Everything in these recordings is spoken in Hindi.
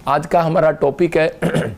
आज का हमारा टॉपिक है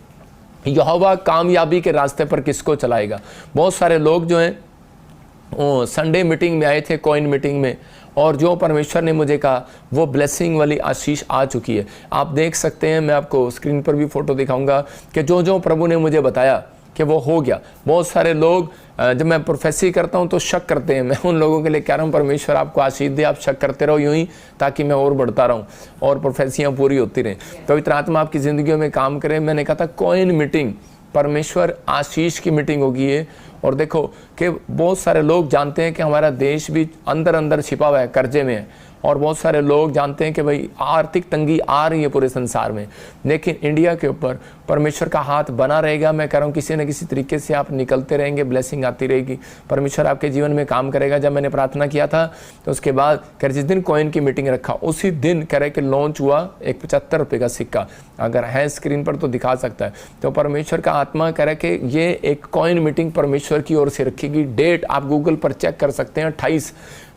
यहोवा कामयाबी के रास्ते पर किसको चलाएगा। बहुत सारे लोग जो हैं संडे मीटिंग में आए थे, कॉइन मीटिंग में, और जो परमेश्वर ने मुझे कहा वो ब्लेसिंग वाली आशीष आ चुकी है। आप देख सकते हैं, मैं आपको स्क्रीन पर भी फोटो दिखाऊंगा कि जो जो प्रभु ने मुझे बताया कि वो हो गया। बहुत सारे लोग जब मैं प्रोफेसी करता हूं तो शक करते हैं। मैं उन लोगों के लिए कह रहा हूं परमेश्वर आपको आशीष दे, आप शक करते रहो यूं ही, ताकि मैं और बढ़ता रहूं और प्रोफेसियां पूरी होती रहें, पवित्र आत्मा आपकी ज़िंदगियों में काम करे। मैंने कहा था कॉइन मीटिंग परमेश्वर आशीष की मीटिंग होगी ये। और देखो कि बहुत सारे लोग जानते हैं कि हमारा देश भी अंदर अंदर छिपा हुआ है, कर्जे में है, और बहुत सारे लोग जानते हैं कि भाई आर्थिक तंगी आ रही है पूरे संसार में, लेकिन इंडिया के ऊपर परमेश्वर का हाथ बना रहेगा। मैं कह रहा हूँ किसी न किसी तरीके से आप निकलते रहेंगे, ब्लेसिंग आती रहेगी, परमेश्वर आपके जीवन में काम करेगा। जब मैंने प्रार्थना किया था तो उसके बाद कह रहे जिस दिन कॉइन की मीटिंग रखा उसी दिन कह रहे कि लॉन्च हुआ एक 75 रुपये का सिक्का, अगर है स्क्रीन पर तो दिखा सकता है। तो परमेश्वर का आत्मा कह रहा है कि ये एक कॉइन मीटिंग परमेश्वर की ओर से रखेगी। डेट आप गूगल पर चेक कर सकते हैं, 28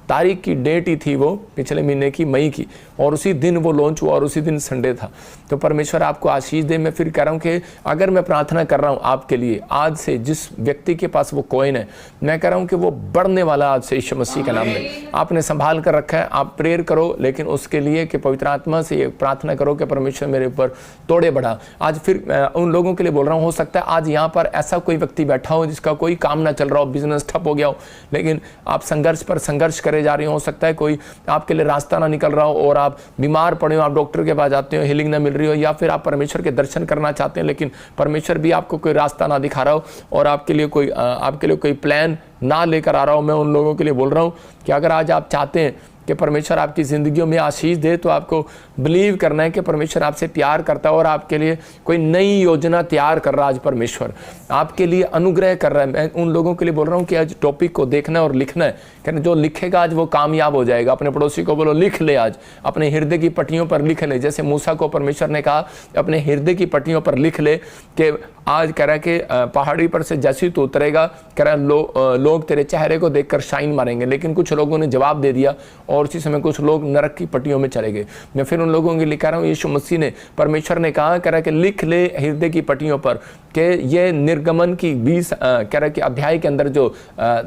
तारीख की डेट ही थी वो, पिछले महीने की, मई की, और उसी दिन वो लॉन्च हुआ और उसी दिन संडे था। तो परमेश्वर आपको आशीष दे। मैं फिर कह रहा हूँ कि अगर मैं प्रार्थना कर रहा हूँ आपके लिए, आज से जिस व्यक्ति के पास वो कॉइन है, मैं कह रहा हूँ कि वो बढ़ने वाला आज से यीशु मसीह के नाम में। आपने संभाल कर रखा है, आप प्रेयर करो, लेकिन उसके लिए कि पवित्र आत्मा से ये प्रार्थना करो कि परमेश्वर मेरे ऊपर तोड़े बढ़ा। आज फिर उन लोगों के लिए बोल रहा हूँ, हो सकता है आज यहाँ पर ऐसा कोई व्यक्ति बैठा हो जिसका कोई काम ना चल रहा हो, बिजनेस ठप हो गया हो, लेकिन आप संघर्ष पर संघर्ष करे जा रही हो सकता है कोई आपके लिए रास्ता ना निकल रहा हो और आप बीमार पड़े हो, आप डॉक्टर के पास जाते हो, हीलिंग ना मिल रही हो, या फिर आप परमेश्वर के दर्शन करना चाहते हैं लेकिन परमेश्वर भी आपको कोई रास्ता ना दिखा रहा हो और आपके लिए कोई प्लान ना लेकर आ रहा हो। मैं उन लोगों के लिए बोल रहा हूँ कि अगर आज आप चाहते हैं कि परमेश्वर आपकी ज़िंदगियों में आशीष दे, तो आपको बिलीव करना है कि परमेश्वर आपसे प्यार करता है और आपके लिए कोई नई योजना तैयार कर रहा है। आज परमेश्वर आपके लिए अनुग्रह कर रहा है। मैं उन लोगों के लिए बोल रहा हूँ कि आज टॉपिक को देखना है और लिखना है, कहना जो लिखेगा आज वो कामयाब हो जाएगा। अपने पड़ोसी को बोलो लिख ले, आज अपने हृदय की पट्टियों पर लिख ले। जैसे मूसा को परमेश्वर ने कहा अपने हृदय की पट्टियों पर लिख ले कि आज कह रहा है कि पहाड़ी पर से जैसे तो उतरेगा, कह रहा है लोग तेरे चेहरे को देखकर शाइन मारेंगे। लेकिन कुछ लोगों ने जवाब दे दिया और उसी समय कुछ लोग नरक की पट्टियों में चले गए। मैं फिर उन लोगों के लिए कह रहा हूँ, यीशु मसीह ने, परमेश्वर ने कहा, कह रहा है कि लिख ले हृदय की पट्टियों पर कि ये निर्गमन की 20 कह रहा है कि अध्याय के अंदर जो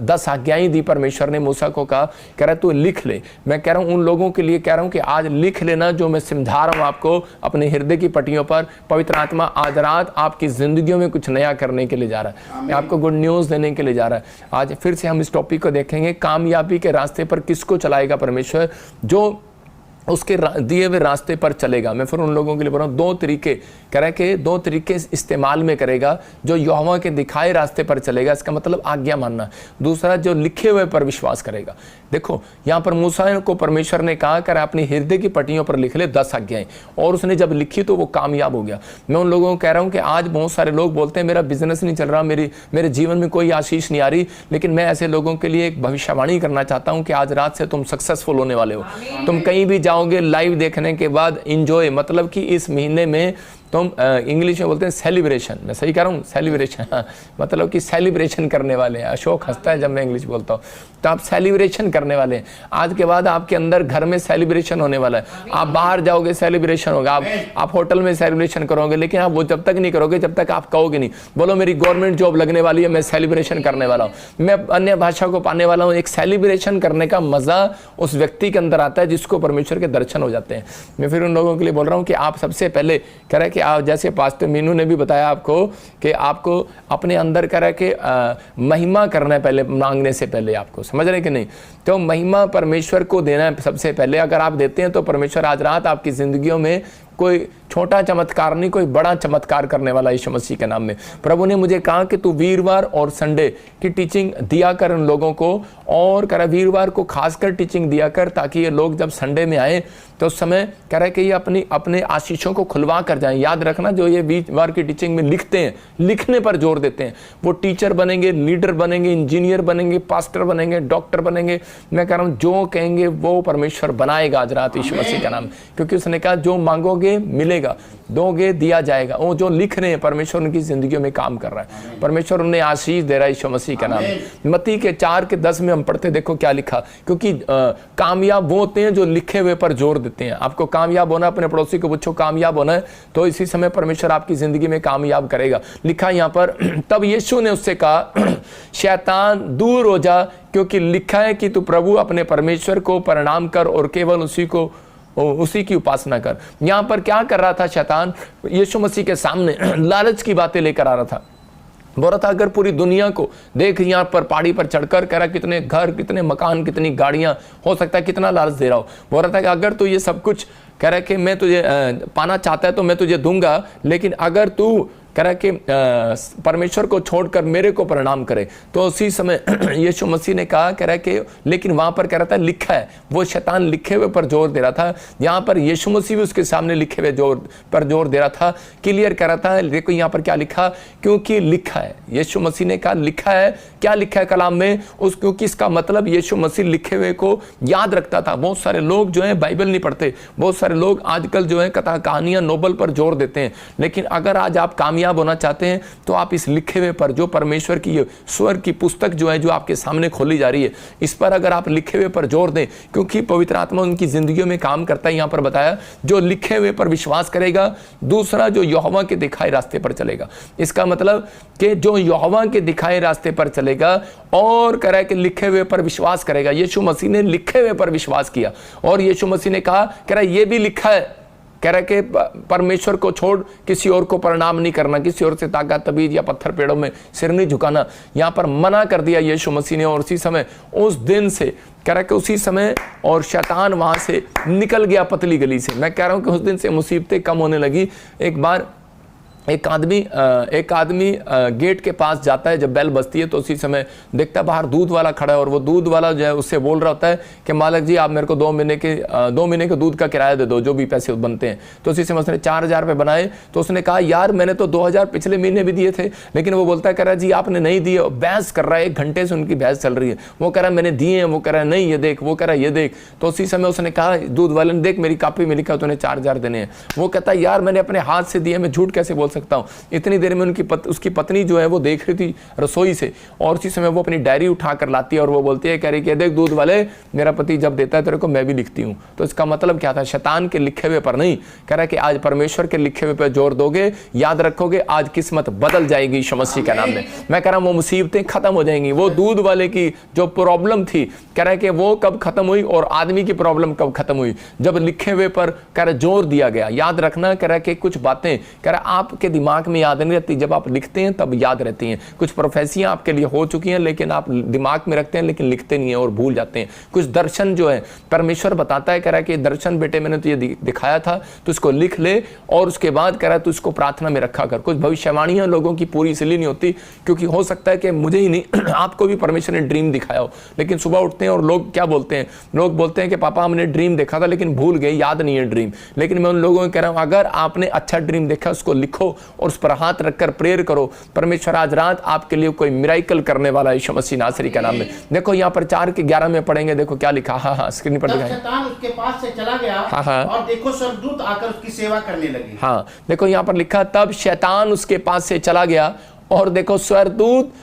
10 आज्ञाएं दी परमेश्वर ने मूसा को कहा, कह रहा है तू लिख ले। मैं कह रहा हूँ उन लोगों के लिए कह रहा हूँ कि आज लिख लेना जो मैं समझा रहा हूँ आपको अपने हृदय की पट्टियों पर। पवित्र आत्मा आज रात आपकी जिंदगियों में कुछ नया करने के लिए जा रहा है, आपको गुड न्यूज़ देने के लिए जा रहा है। आज फिर से हम इस टॉपिक को देखेंगे, कामयाबी के रास्ते पर किसको चलाएगा परमेश्वर, जो उसके दिए हुए रास्ते पर चलेगा। मैं फिर उन लोगों के लिए बोल रहा हूँ दो तरीके, कह रहा है कि दो तरीके इस्तेमाल में करेगा। जो यहोवा के दिखाए रास्ते पर चलेगा, इसका मतलब आज्ञा मानना। दूसरा जो लिखे हुए पर विश्वास करेगा। देखो यहाँ पर मूसा को परमेश्वर ने कहा कर अपने हृदय की पट्टियों पर लिख ले 10 आज्ञाएं, और उसने जब लिखी तो वो कामयाब हो गया। मैं उन लोगों को कह रहा हूँ कि आज बहुत सारे लोग बोलते हैं मेरा बिजनेस नहीं चल रहा, मेरे जीवन में कोई आशीष नहीं आ रही, लेकिन मैं ऐसे लोगों के लिए एक भविष्यवाणी करना चाहता हूँ कि आज रात से तुम सक्सेसफुल होने वाले हो। तुम कहीं भी जाओगे लाइव देखने के बाद इंजॉय, मतलब कि इस महीने में तुम इंग्लिश में बोलते हैं सेलिब्रेशन, मैं सही कह रहा हूँ सेलिब्रेशन, हाँ, मतलब कि सेलिब्रेशन करने वाले हैं। अशोक हंसता है जब मैं इंग्लिश बोलता हूँ, तो आप सेलिब्रेशन करने वाले हैं। आज के बाद आपके अंदर घर में सेलिब्रेशन होने वाला है। आप बाहर जाओगे सेलिब्रेशन होगा, आप होटल में सेलिब्रेशन करोगे, लेकिन आप वो जब तक नहीं करोगे जब तक आप कहोगे नहीं, बोलो मेरी गवर्नमेंट जॉब लगने वाली है, मैं सेलिब्रेशन करने वाला हूँ, मैं अन्य भाषा को पाने वाला हूँ। एक सेलिब्रेशन करने का मजा उस व्यक्ति के अंदर आता है जिसको परमेश्वर के दर्शन हो जाते हैं। मैं फिर उन लोगों के लिए बोल रहा हूँ कि आप सबसे पहले कह रहे हैं कि आप, जैसे पास्टर मीनू ने भी बताया आपको कि आपको अपने अंदर कह रहा है कि महिमा करना है पहले, मांगने से पहले आपको, समझ रहे कि नहीं। तो महिमा परमेश्वर को देना है सबसे पहले। अगर आप देते हैं तो परमेश्वर आज रात आपकी जिंदगियों में कोई छोटा चमत्कार नहीं, कोई बड़ा चमत्कार करने वाला यीशु मसीह के नाम में। प्रभु ने मुझे कहा कि तू वीरवार और संडे की टीचिंग दिया कर उन लोगों को, और कह रहा वीरवार को खासकर टीचिंग दिया कर, ताकि ये लोग जब संडे में आए तो उस समय कह रहा है कि ये अपने आशीषों को खुलवा कर जाएं। याद रखना, जो ये वीरवार की टीचिंग में लिखते हैं, लिखने पर जोर देते हैं, वो टीचर बनेंगे, लीडर बनेंगे, इंजीनियर बनेंगे, पास्टर बनेंगे, डॉक्टर बनेंगे। मैं कह रहा हूँ जो कहेंगे वो परमेश्वर बनाएगा आज रात यीशु मसीह का नाम, क्योंकि उसने कहा जो मांगोगे मिलेगा। मांगेगा दोगे दिया जाएगा। वो जो लिख रहे हैं परमेश्वर उनकी जिंदगियों में काम कर रहा है, परमेश्वर उन्हें आशीष दे रहा है यीशु मसीह का नाम में। मत्ती के 4:10 में हम पढ़ते, देखो क्या लिखा, क्योंकि कामयाब वो होते हैं जो लिखे हुए पर जोर देते हैं। आपको कामयाब होना, अपने पड़ोसी को पूछो कामयाब होना है तो इसी समय परमेश्वर आपकी जिंदगी में कामयाब करेगा। लिखा यहाँ पर, तब यीशु ने उससे कहा शैतान दूर हो जा, क्योंकि लिखा है कि तू प्रभु अपने परमेश्वर को प्रणाम कर और केवल उसी की उपासना कर। यहां पर क्या कर रहा था शैतान? यीशु मसीह के सामने लालच की बातें लेकर आ रहा था। बोल रहा था अगर पूरी दुनिया को देख, यहाँ पर पहाड़ी पर चढ़कर कह रहा कितने घर, कितने मकान, कितनी गाड़ियां, हो सकता है कितना लालच दे रहा हो। बोल रहा था कि अगर तू ये सब कुछ कह रहा है कि मैं तुझे पाना चाहता है तो मैं तुझे दूंगा, लेकिन अगर तू कह रहा कि परमेश्वर को छोड़कर मेरे को प्रणाम करे। तो उसी समय यीशु मसीह ने कहा, कह रहा कि लेकिन वहां पर कह रहा था लिखा है, वो शैतान लिखे हुए पर जोर दे रहा था। यहाँ पर यीशु मसीह भी उसके सामने लिखे हुए जोर दे रहा था, क्लियर कर रहा था। देखो यहाँ पर क्या लिखा, क्योंकि लिखा है। यीशु मसीह ने कहा लिखा है, क्या लिखा है कलाम में, क्योंकि इसका मतलब यीशु मसीह लिखे हुए को याद रखता था। बहुत सारे लोग जो है बाइबल नहीं पढ़ते, बहुत सारे लोग आजकल जो है कथा कहानियां नोबल पर जोर देते हैं, लेकिन अगर आज आप कामयाब होना चाहते हैं तो आप इस लिखे हुए पर, जो परमेश्वर की स्वर की पुस्तक जो है, जो आपके सामने खोली जा रही है, इस पर अगर आप लिखे हुए पर जोर दें, क्योंकि पवित्र आत्मा उनकी जिंदगियों में काम करता है। यहां पर बताया जो लिखे हुए पर विश्वास करेगा, दूसरा जो यहोवा के दिखाए रास्ते पर चलेगा। इसका मतलब कि जो यहोवा के दिखाए रास्ते पर चलेगा और कह रहा है कि लिखे हुए पर विश्वास करेगा। यीशु मसीह ने लिखे हुए पर विश्वास किया और यीशु मसीह ने कहा, कह रहा है ये भी लिखा है, कह रहा है कि परमेश्वर को छोड़ किसी और को प्रणाम नहीं करना, किसी और से ताकत तबीज या पत्थर पेड़ों में सिर नहीं झुकाना। यहां पर मना कर दिया यीशु मसीह ने। और उसी समय, उस दिन से कह रहा है कि उसी समय और शैतान वहां से निकल गया पतली गली से। मैं कह रहा हूं कि उस दिन से मुसीबतें कम होने लगी। एक बार एक आदमी गेट के पास जाता है, जब बेल बजती है तो उसी समय देखता है बाहर दूध वाला खड़ा है, और वो दूध वाला जो है उससे बोल रहा होता है कि मालिक जी आप मेरे को 2 महीने के दूध का किराया दे दो, जो भी पैसे बनते हैं। तो उसी समय उसने 4,000 रुपये बनाए। तो उसने कहा यार मैंने तो 2,000 पिछले महीने भी दिए थे, लेकिन वो बोलता है, कह रहा है जी आपने नहीं दिए। बहस कर रहा है, 1 घंटे से उनकी बहस चल रही है। वो कह रहा है मैंने दिए हैं, वो कह रहा है नहीं ये देख, वो कह रहा है ये देख। तो उसी समय उसने कहा दूध वाले ने, देख मेरी कॉपी में लिखा तूने 4,000 देने हैं। वो कहता है यार मैंने अपने हाथ से दिए, मैं झूठ कैसे बोल सकता हूँ। इतनी देर में उसकी पत्नी जो है वो देख रही थी रसोई से, और उसी समय वो अपनी डायरी उठाकर लाती है और वो बोलती है, कह रही कि देख दूध वाले, मेरा पति जब देता है तेरे को मैं भी लिखती हूँ। तो इसका मतलब क्या था? शैतान के लिखे हुए पर नहीं, कह रहा है कि आज परमेश्वर के लिखे हुए पर जोर दोगे, याद रखोगे, आज किस्मत बदल जाएगी यीशु मसीह के नाम में। मैं कह रहा हूँ वो मुसीबतें खत्म हो जाएंगी। वो दूध वाले की जो प्रॉब्लम थी, कह रहा है कि वो कब खत्म हुई, और आदमी की प्रॉब्लम कब खत्म हुई? जब लिखे हुए पर कह रहा जोर दिया गया। याद रखना, कह रहा है कि कुछ बातें कह रहा आपके दिमाग में याद नहीं रहती, जब आप लिखते हैं तब याद रहती हैं। कुछ प्रोफेसियां आपके लिए हो चुकी हैं, लेकिन आप दिमाग में रखते हैं लेकिन लिखते नहीं है और भूल जाते हैं। कुछ दर्शन जो है परमेश्वर बताता है, कह रहा है कि दर्शन बेटे मैंने तुझे दिखाया था, तो इसको लिख ले, और उसके बाद कह रहा है तू इसको प्रार्थना में रखा कर। कुछ भविष्यवाणियां लोगों की पूरी इसलिए नहीं होती क्योंकि हो सकता है कि मुझे ही नहीं आपको भी परमेश्वर ने ड्रीम दिखाया हो, लेकिन सुबह उठते हैं और लोग क्या बोलते हैं? लोग बोलते हैं कि पापा हमने ड्रीम देखा था लेकिन भूल गए, याद नहीं है ड्रीम। लेकिन मैं उन लोगों को कह रहा हूं अगर आपने अच्छा ड्रीम देखा उसको लिखो और उस पर हाथ रखकर प्रेयर करो। परमेश्वर आज रात आपके लिए कोई मिराइकल करने वाला है यीशु मसीह नासरी के नाम में। देखो यहाँ पर 4:11 में पढ़ेंगे, देखो क्या लिखा। हाँ स्क्रीन पर दिखाएं। शैतान उसके पास से चला गया। हाँ। और देखो स्वर्गदूत आकर उसकी सेवा करने लगे। हाँ देखो यहाँ पर लिखा, तब शैतान उसके पास से चला गया और देखो स्वर्गदूत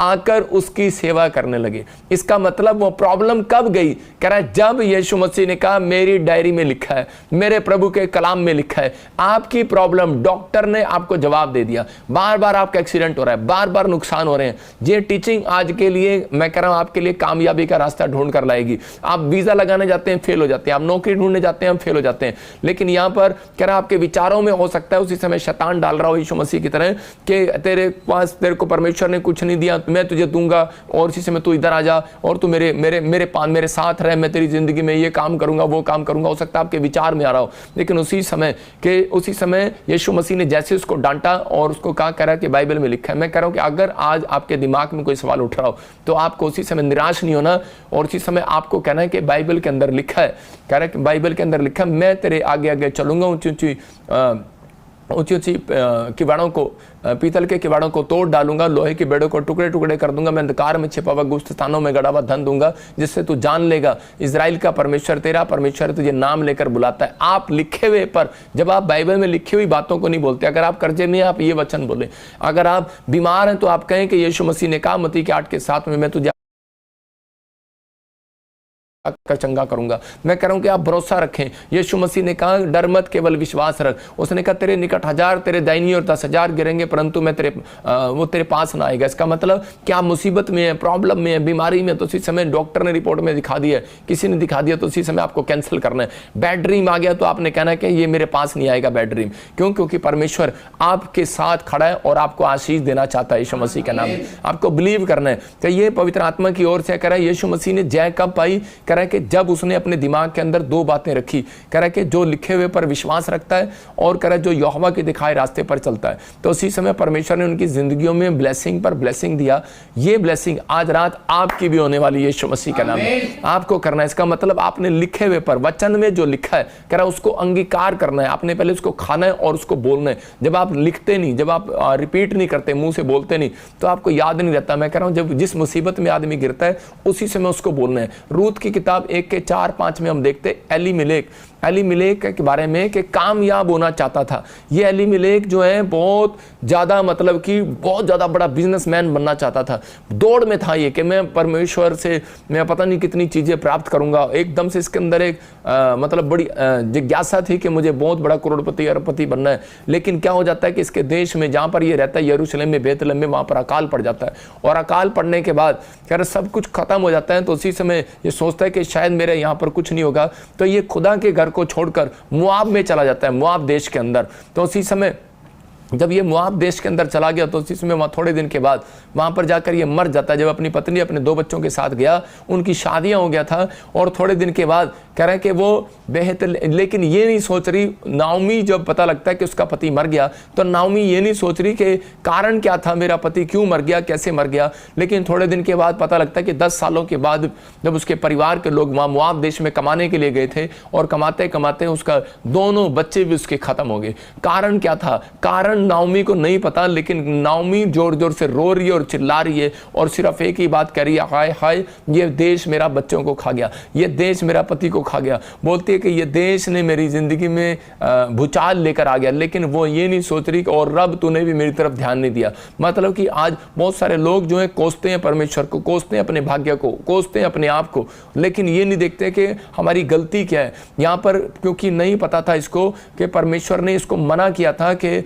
आकर उसकी सेवा करने लगे। इसका मतलब वो प्रॉब्लम कब गई? कह रहा है जब यीशु मसीह ने कहा मेरी डायरी में लिखा है, मेरे प्रभु के कलाम में लिखा है, आपकी प्रॉब्लम डॉक्टर ने आपको जवाब दे दिया। बार बार आपका एक्सीडेंट हो रहा है, बार बार नुकसान हो रहे हैं। ये टीचिंग आज के लिए मैं कह रहा हूं आपके लिए कामयाबी का रास्ता ढूंढ कर लाएगी। आप वीजा लगाने जाते हैं फेल हो जाते हैं, आप नौकरी ढूंढने जाते हैं हम फेल हो जाते हैं, लेकिन यहां पर कह रहा आपके विचारों में हो सकता है उसी समय शैतान डाल रहा हो यीशु मसीह की तरह कि तेरे पास, तेरे को परमेश्वर ने कुछ नहीं दिया, मैं तुझे दूंगा, और इसी समय तू इधर आ जा और तू मेरे साथ रह, मैं तेरी जिंदगी में ये काम करूंगा वो काम करूंगा। हो सकता है आपके विचार में आ रहा हो, लेकिन उसी समय यीशु मसीह ने जैसे उसको डांटा और उसको कहा, कह रहा है कि बाइबल में लिखा है। मैं कह रहा हूं कि अगर आज आपके दिमाग में कोई सवाल उठ रहा हो तो आपको उसी समय निराश नहीं होना, और उसी समय आपको कहना है कि बाइबल के अंदर लिखा है, कह रहा है कि बाइबल के अंदर लिखा है मैं तेरे आगे आगे चलूंगा, ऊंची ऊंची ऊंची ऊंची किवाड़ों को, पीतल के किवाड़ों को तोड़ डालूंगा, लोहे के बेड़ों को टुकड़े टुकड़े कर दूंगा, मैं अंधकार में छिपा हुआ गुप्त स्थानों में गड़ा हुआ धन दूंगा, जिससे तू जान लेगा इजराइल का परमेश्वर तेरा परमेश्वर तुझे नाम लेकर बुलाता है। आप लिखे हुए पर, जब आप बाइबल में लिखी हुई बातों को नहीं बोलते, अगर आप कर्जे में आप ये वचन बोले, अगर आप बीमार हैं तो आप कहें कि यीशु मसीह ने कहा मत्ती के 8:7 में, मैं तुझे कर चंगा करूंगा। मैं कह रहा हूं कि आप भरोसा रखें। यीशु मसीह ने कहा डर मत, केवल विश्वास रख। उसने कहा तेरे निकट 1000 तेरे दाहिनी और 10,000 गिरेंगे, परंतु मैं वो तेरे पास ना आएगा। इसका मतलब क्या मुसीबत में है, प्रॉब्लम में है, बीमारी में, तो उसी समय डॉक्टर ने रिपोर्ट में दिखा दिया, किसी ने दिखा दिया, तो उसी समय आपको कैंसिल करना है। बैड ड्रीम आ गया तो आपने कहना है कि ये मेरे पास नहीं आएगा बैड ड्रीम। क्यों? क्योंकि परमेश्वर आपके साथ खड़ा है और आपको आशीष देना चाहता है यीशु मसीह के नाम में। आपको बिलीव करना है कि ये पवित्र आत्मा की ओर से कह रहा है। यीशु मसीह ने जय कब पाई? कह रहा है कि जब उसने अपने दिमाग के अंदर 2 बातें रखी। कह रहा है कि जो लिखे हुए पर विश्वास रखता है और कह रहा है जो यहोवा के दिखाए रास्ते पर चलता है। तो उसी समय परमेश्वर ने उनकी जिंदगियों में ब्लेसिंग पर ब्लेसिंग दिया। ये ब्लेसिंग आज रात आपकी भी होने वाली है यीशु मसीह का नाम है। आपको करना है। इसका मतलब आपने लिखे हुए पर, वचन में जो लिखा है, कह रहा है उसको अंगीकार करना है। आपने पहले उसको खाना है और उसको बोलना है। जब आप लिखते नहीं, जब आप रिपीट नहीं करते, मुंह से बोलते नहीं, तो आपको याद नहीं रहता। मैं कह रहा हूं जब जिस मुसीबत में आदमी गिरता है उसी समय उसको बोलना है। रूत की किताब 1:4-5 में हम देखते एलीमेलेक के बारे में कि कामयाब होना चाहता था। ये एलीमेलेक जो है बहुत ज़्यादा, मतलब कि बहुत ज़्यादा बड़ा बिजनेसमैन बनना चाहता था। दौड़ में था ये कि मैं परमेश्वर से मैं पता नहीं कितनी चीज़ें प्राप्त करूंगा। एकदम से इसके अंदर एक मतलब बड़ी जिज्ञासा थी कि मुझे बहुत बड़ा करोड़पति अरबपति बनना है। लेकिन क्या हो जाता है कि इसके देश में जहाँ पर ये रहता है, यरूशलेम में, बेतलहम में, वहाँ पर अकाल पड़ जाता है। और अकाल पड़ने के बाद कह रहे सब कुछ खत्म हो जाता है। तो उसी समय ये सोचता है कि शायद मेरे यहाँ पर कुछ नहीं होगा। तो ये खुदा के घर को छोड़कर मुआब में चला जाता है, मुआब देश के अंदर। तो उसी समय जब ये मुआब देश के अंदर चला गया तो उसी समय वहाँ थोड़े दिन के बाद वहाँ पर जाकर ये मर जाता है। जब अपनी पत्नी अपने 2 बच्चों के साथ गया, उनकी शादियाँ हो गया था, और थोड़े दिन के बाद कह रहे हैं कि वो बेहतर, लेकिन ये नहीं सोच रही नाओमी, जब पता लगता है कि उसका पति मर गया, तो नाओमी ये नहीं सोच रही कि कारण क्या था, मेरा पति क्यों मर गया, कैसे मर गया। लेकिन थोड़े दिन के बाद पता लगता है कि 10 सालों के बाद जब उसके परिवार के लोग वहाँ मुआब देश में कमाने के लिए गए थे, और कमाते कमाते उसका 2 बच्चे भी उसके खत्म हो गए। कारण क्या था? कारण नाओमी को नहीं पता, लेकिन नाओमी जोर जोर से रो रही है और चिल्ला रही है और सिर्फ एक ही बात कह रही है, हाय हाय ये देश मेरा बच्चों को खा गया, ये देश मेरा पति को खा गया। बोलती है कि ये देश ने मेरी जिंदगी में भूचाल लेकर आ गया। लेकिन वो ये नहीं सोच रही कि और रब तूने भी मेरी तरफ ध्यान नहीं दिया। मतलब कि आज बहुत सारे लोग जो है कोसते हैं परमेश्वर को, कोसते हैं अपने भाग्य को, कोसते हैं अपने आप को, लेकिन ये नहीं देखते कि हमारी गलती क्या है यहाँ पर। क्योंकि नहीं पता था इसको कि परमेश्वर ने इसको मना किया था कि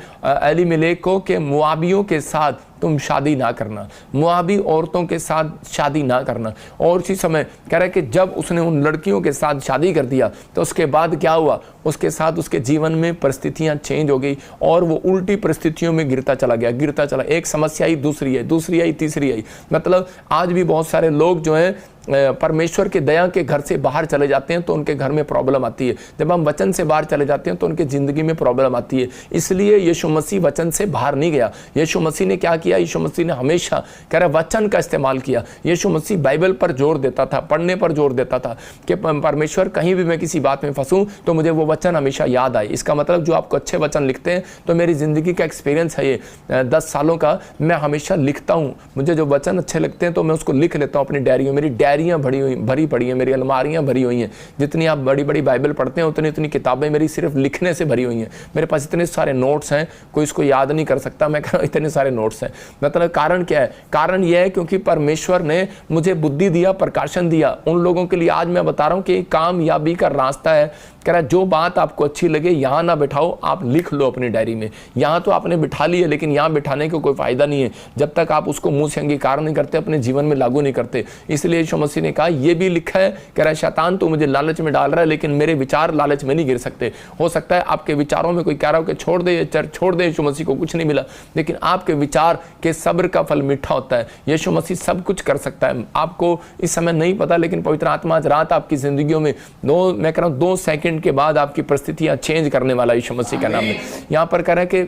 एलीमेलेक को कि मुआबियों के साथ तुम शादी ना करना, मुआबी औरतों के साथ शादी ना करना। और उसी समय कह रहा है कि जब उसने उन लड़कियों के साथ शादी कर दिया तो उसके बाद क्या हुआ, उसके साथ उसके जीवन में परिस्थितियां चेंज हो गई और वो उल्टी परिस्थितियों में गिरता चला गया, गिरता चला। एक समस्या आई, दूसरी आई, दूसरी आई, तीसरी आई। मतलब आज भी बहुत सारे लोग जो हैं परमेश्वर के दया के घर से बाहर चले जाते हैं तो उनके घर में प्रॉब्लम आती है। जब हम वचन से बाहर चले जाते हैं तो उनके जिंदगी में प्रॉब्लम आती है। इसलिए यीशु मसीह वचन से बाहर नहीं गया। यीशु मसीह ने क्या किया? यीशु मसीह ने हमेशा कह रहा वचन का इस्तेमाल किया। यीशु मसीह बाइबल पर जोर देता था, पढ़ने पर जोर देता था कि परमेश्वर कहीं भी मैं किसी बात में फंसूं तो मुझे वो वचन हमेशा याद आए। इसका मतलब जो आपको अच्छे वचन लिखते हैं, तो मेरी जिंदगी का एक्सपीरियंस है ये 10 सालों का, मैं हमेशा लिखता हूँ। मुझे जो वचन अच्छे लगते हैं तो मैं उसको लिख लेता हूँ अपनी डायरी में। मेरी डायरियाँ भरी पड़ी हैं, मेरी अलमारियाँ भरी हुई हैं। जितनी आप बड़ी बड़ी बाइबल पढ़ते हैं उतनी किताबें मेरी सिर्फ लिखने से भरी हुई हैं। मेरे पास इतने सारे नोट्स हैं, कोई इसको याद नहीं कर सकता। मैं कह रहा हूँ इतने सारे नोट्स हैं। मतलब कारण क्या है? कारण यह है क्योंकि परमेश्वर ने मुझे बुद्धि दिया, प्रकाशन दिया। उन लोगों के लिए आज मैं बता रहा हूँ कि कामयाबी का रास्ता है। कह रहा जो बात आपको अच्छी लगे यहाँ ना बिठाओ, आप लिख लो अपनी डायरी में। यहाँ तो आपने बिठा ली है, लेकिन यहाँ बिठाने का कोई फायदा नहीं है जब तक आप उसको मुंह से अंगीकार नहीं करते, अपने जीवन में लागू नहीं करते। इसलिए यीशु मसीह ने कहा, ये भी लिखा है, कह रहा है शैतान तो मुझे लालच में डाल रहा है, लेकिन मेरे विचार लालच में नहीं गिर सकते। हो सकता है आपके विचारों में कोई कह रहा हो कि छोड़ दे चर्च, छोड़ दे, यीशु मसीह को कुछ नहीं मिला, लेकिन आपके विचार के सब्र का फल मीठा होता है। यीशु मसीह सब कुछ कर सकता है। आपको इस समय नहीं पता, लेकिन पवित्र आत्मा आज रात आपकी जिंदगियों में मैं कह रहा हूँ 2 सेकंड के बाद आपकी परिस्थितियां चेंज करने वाला यीशु मसीह का नाम है। यहाँ पर कह रहा है कि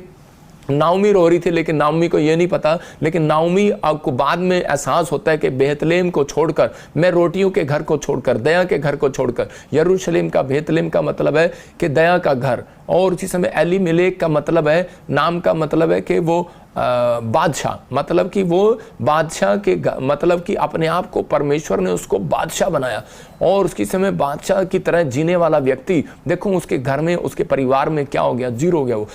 नाओमी रो रही थी, लेकिन नाओमी को ये नहीं पता, लेकिन नाओमी आपको बाद में एहसास होता है कि बेतलेहम को छोड़कर, मैं रोटियों के घर को छोड़कर, दया के घर को छोड़कर, यरूशलेम का बेतलेहम का मतलब है कि दया का घर, और उसी समय एलीमेलेक का मतलब है, नाम का मतलब है कि वो बादशाह, मतलब कि वो बादशाह के मतलब कि अपने आप को परमेश्वर ने उसको बादशाह बनाया, और उसकी समय बादशाह की तरह जीने वाला व्यक्ति, देखो उसके घर में, उसके परिवार में क्या हो गया, जीरो हो गया वो।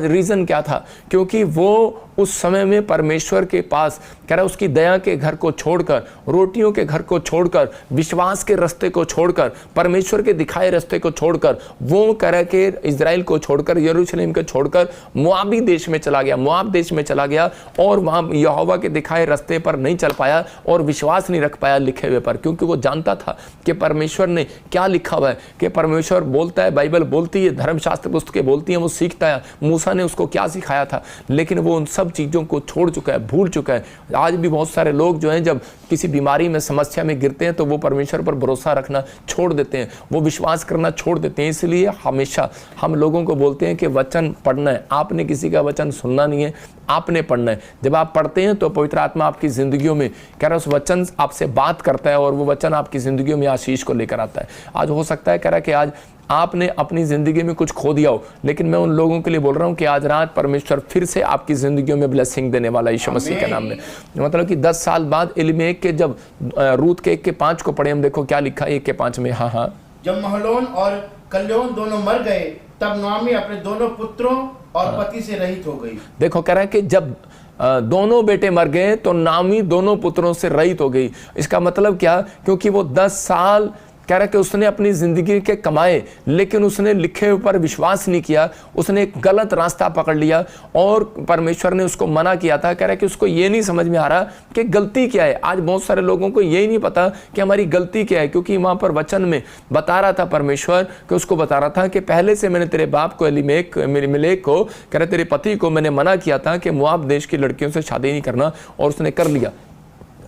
रीज़न क्या था? क्योंकि वो उस समय में परमेश्वर के पास कह रहा है, उसकी दया के घर को छोड़कर, रोटियों के घर को छोड़कर, विश्वास के रास्ते को छोड़कर, परमेश्वर के दिखाए रास्ते को छोड़कर, वो कह रहा है कि इजराइल को छोड़कर, यरूशलेम को छोड़कर मोआबी देश में चला गया, मोआब देश में चला गया, और वहाँ यहोवा के दिखाए रास्ते पर नहीं चल पाया और विश्वास नहीं रख पाया लिखे हुए पर, क्योंकि वो जानता था कि परमेश्वर ने क्या लिखा हुआ है, कि परमेश्वर बोलता है, बाइबल बोलती है, धर्मशास्त्र पुस्तकें बोलती हैं, वो सीखता है, मूसा ने उसको क्या सिखाया था, लेकिन वो उन सब चीज़ों को छोड़ चुका है, भूल चुका है। आज भी बहुत सारे लोग जो हैं, जब किसी बीमारी में, समस्या में गिरते हैं, तो वो परमेश्वर पर भरोसा रखना छोड़ देते हैं, वो विश्वास करना छोड़ देते हैं। इसलिए हमेशा हम लोगों को बोलते हैं कि वचन पढ़ना है, आपने किसी का वचन सुनना नहीं है, आपने पढ़ना है। जब आप पढ़ते हैं तो पवित्र आत्मा आपकी जिंदगियों में कह रहा है, उस वचन आपसे बात करता है, और वो वचन आपकी जिंदगियों में आशीष को लेकर आता है। आज हो सकता है कह रहा है कि आज आपने अपनी ज़िंदगी में कुछ खो दिया हो, लेकिन मैं उन लोगों के लिए बोल रहा हूँ कि आज रात परमेश्वर फिर से आपकी ज़िंदगियों में ब्लेसिंग देने वाला यीशु मसीह के नाम में। मतलब कि 10 साल बाद एलीमेलेक के जब रूत के 1:5 को पढ़े, हम देखो क्या लिखा है 1:5 में। हाँ, जब महलोन और कल्याण दोनों मर गए, तब नाओमी अपने दोनों पुत्रों और पति से रहित हो गई। देखो कह रहा है कि जब दोनों बेटे मर गए तो नाओमी दोनों पुत्रों से रहित हो गई। इसका मतलब क्या? क्योंकि वो 10 साल कह रहा है कि उसने अपनी जिंदगी के कमाए, लेकिन उसने लिखे पर विश्वास नहीं किया, उसने एक गलत रास्ता पकड़ लिया, और परमेश्वर ने उसको मना किया था। कह रहा है कि उसको ये नहीं समझ में आ रहा कि गलती क्या है। आज बहुत सारे लोगों को यही नहीं पता कि हमारी गलती क्या है, क्योंकि वहां पर वचन में बता रहा था परमेश्वर, कि उसको बता रहा था कि पहले से मैंने तेरे बाप को एलीमेलेक को, कह रहा तेरे पति को मैंने मना किया था कि मोआब देश की लड़कियों से शादी नहीं करना, और उसने कर लिया।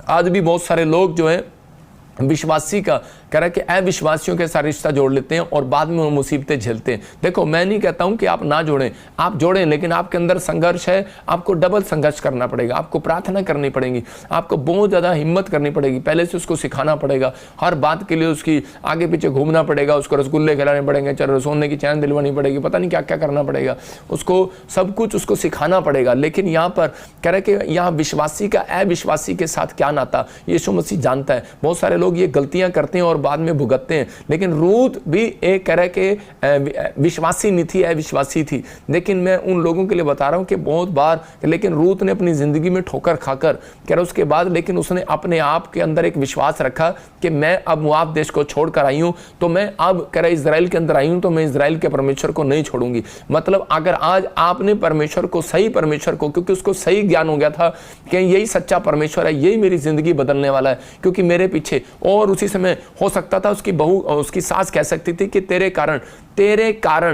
आज भी बहुत सारे लोग जो है विश्वासी का कह रहा है कि अविश्वासियों के साथ रिश्ता जोड़ लेते हैं और बाद में वो मुसीबतें झेलते हैं। देखो मैं नहीं कहता हूं कि आप ना जोड़ें, आप जोड़ें, लेकिन आपके अंदर संघर्ष है, आपको डबल संघर्ष करना पड़ेगा, आपको प्रार्थना करनी पड़ेगी, आपको बहुत ज़्यादा हिम्मत करनी पड़ेगी, पहले से उसको सिखाना पड़ेगा, हर बात के लिए उसकी आगे पीछे घूमना पड़ेगा, उसको रसगुल्ले खिलाने पड़ेंगे, चलो सोने की चैन दिलवानी पड़ेगी, पता नहीं क्या क्या करना पड़ेगा, उसको सब कुछ उसको सिखाना पड़ेगा। लेकिन यहाँ पर कह रहा है कि यहाँ विश्वासी का अविश्वासी के साथ क्या नाता, यीशु मसीह जानता है। बहुत सारे लोग ये गलतियां करते हैं और बाद में भुगतते हैं, लेकिन रूत भी एक कह रहा है कि विश्वासी नहीं थी, अविश्वासी थी। लेकिन मैं उन लोगों के लिए बता रहा हूं कि बहुत बार, लेकिन रूत ने अपनी जिंदगी में ठोकर खाकर कह रहा उसके बाद, लेकिन उसने अपने आप के अंदर एक विश्वास रखा कि मैं अब मोआब देश को छोड़कर आई हूं, तो मैं अब कह रहा इजराइल के अंदर आई हूं, तो मैं इजराइल के परमेश्वर को नहीं छोड़ूंगी। मतलब अगर आज आपने परमेश्वर को, सही परमेश्वर को, क्योंकि उसको सही ज्ञान हो गया था कि यही सच्चा परमेश्वर है, यही मेरी जिंदगी बदलने वाला है, क्योंकि मेरे पीछे, और उसी समय हो सकता था उसकी बहू, उसकी सास कह सकती थी कि तेरे कारण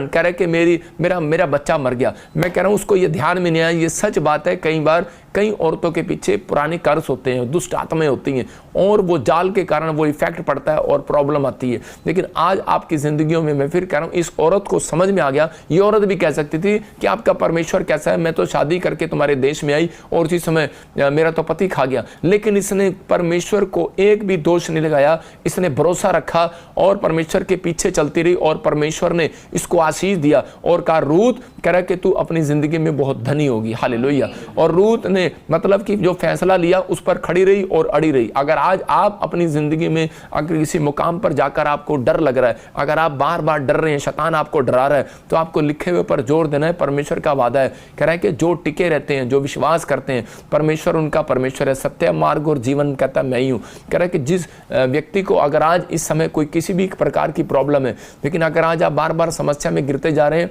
कह रहे कि मेरा बच्चा मर गया। मैं कह रहा हूं उसको ये ध्यान में नहीं आया। ये सच बात है, कई बार कई औरतों के पीछे पुराने कर्ज होते हैं, दुष्ट आत्माएं होती हैं, और वो जाल के कारण वो इफेक्ट पड़ता है और प्रॉब्लम आती है। लेकिन आज आपकी जिंदगियों में, मैं फिर कह रहा हूं, इस औरत को समझ में आ गया। ये औरत भी कह सकती थी कि आपका परमेश्वर कैसा है, मैं तो शादी करके तुम्हारे देश में आई और उसी समय मेरा तो पति खा गया, लेकिन इसने परमेश्वर को एक भी दोष नहीं लगाया, इसने भरोसा रखा और परमेश्वर के पीछे चलती रही, और परमेश्वर ने इसको आशीष दिया और कहा रूत कह रहा कि तू अपनी जिंदगी में बहुत धनी होगी। हालेलुया। और रूत ने मतलब कि जो फैसला लिया उस पर खड़ी रही और अड़ी रही। अगर आज आप अपनी जिंदगी में अगर किसी मुकाम पर जाकर आपको डर लग रहा है, अगर आप बार बार डर रहे हैं, शैतान आपको डरा रहा है, तो आपको लिखे हुए पर जोर देना है। परमेश्वर का वादा है, कह रहा है कि जो टिके रहते हैं, जो विश्वास करते हैं, परमेश्वर उनका परमेश्वर है, सत्य मार्ग और जीवन कहता मैं ही हूँ। कह रहा है कि जिस व्यक्ति को अगर आज इस समय कोई किसी भी प्रकार की प्रॉब्लम है, लेकिन अगर आज आप बार बार समस्या में गिरते जा रहे हैं,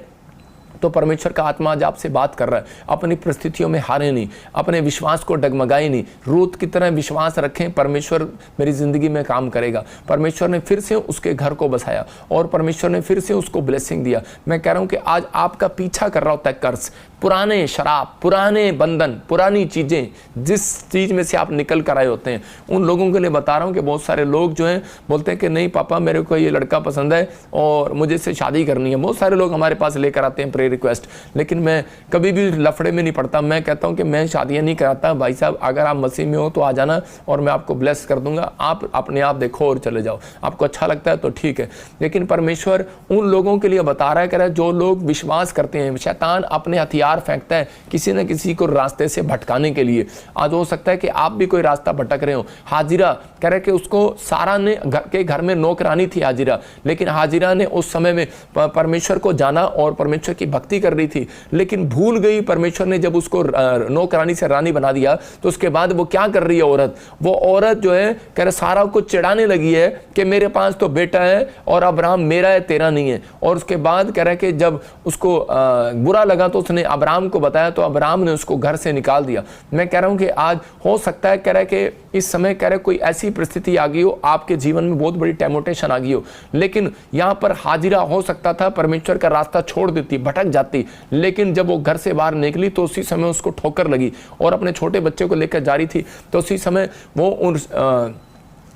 तो परमेश्वर का आत्मा आज आपसे बात कर रहा है। अपनी परिस्थितियों में हारे नहीं, अपने विश्वास को डगमगाए नहीं, रूत की तरह विश्वास रखें, परमेश्वर मेरी जिंदगी में काम करेगा। परमेश्वर ने फिर से उसके घर को बसाया और परमेश्वर ने फिर से उसको ब्लेसिंग दिया। मैं कह रहा हूं कि आज आपका पीछा कर रहा होता है कर्ज, पुराने शराब, पुराने बंधन, पुरानी चीज़ें, जिस चीज़ में से आप निकल कर आए होते हैं, उन लोगों के लिए बता रहा हूँ कि बहुत सारे लोग जो हैं बोलते हैं कि नहीं पापा मेरे को ये लड़का पसंद है और मुझे इससे शादी करनी है। बहुत सारे लोग हमारे पास लेकर आते हैं प्रेयर रिक्वेस्ट, लेकिन मैं कभी भी लफड़े में नहीं पड़ता। मैं कहता हूँ कि मैं शादियाँ नहीं कराता। भाई साहब, अगर आप मसीह में हो तो आ जाना और मैं आपको ब्लेस कर दूंगा, आप अपने आप देखो और चले जाओ। आपको अच्छा लगता है तो ठीक है, लेकिन परमेश्वर उन लोगों के लिए बता रहा है, कह रहा है जो लोग विश्वास करते हैं। शैतान अपने हथियार फेंकता है किसी न किसी को रास्ते से भटकाने के लिए। आज हो सकता है कि आप भी कोई रास्ता भटक रहे हो। हाजिरा कह रहे कि उसको सारा ने घर में नौकरानी थी हाजिरा, लेकिन हाजिरा ने उस समय में परमेश्वर को जाना और परमेश्वर की भक्ति कर रही थी, लेकिन भूल गई। परमेश्वर ने जब उसको नौकरानी से रानी बना दिया तो उसके बाद वो क्या कर रही है औरत, वो औरत जो है कह रहे सारा को चिढ़ाने लगी है कि मेरे पास तो बेटा है और अब्राहम मेरा है तेरा नहीं है। और उसके बाद कह रहा है कि जब उसको बुरा लगा तो उसने अब्राहम को बताया तो अब्राहम ने उसको घर से निकाल दिया। मैं कह रहा हूं कि आज हो सकता है कह रहा है कि इस समय कह रहे कोई ऐसी परिस्थिति आ गई हो, आपके जीवन में बहुत बड़ी टेम्पटेशन आ गई हो, लेकिन यहां पर हाजिरा हो सकता था परमेश्वर का रास्ता छोड़ देती, भटक जाती, लेकिन जब वो घर से बाहर निकली तो उसी समय उसको ठोकर लगी और अपने छोटे बच्चे को लेकर जा रही थी। तो उसी समय वो उन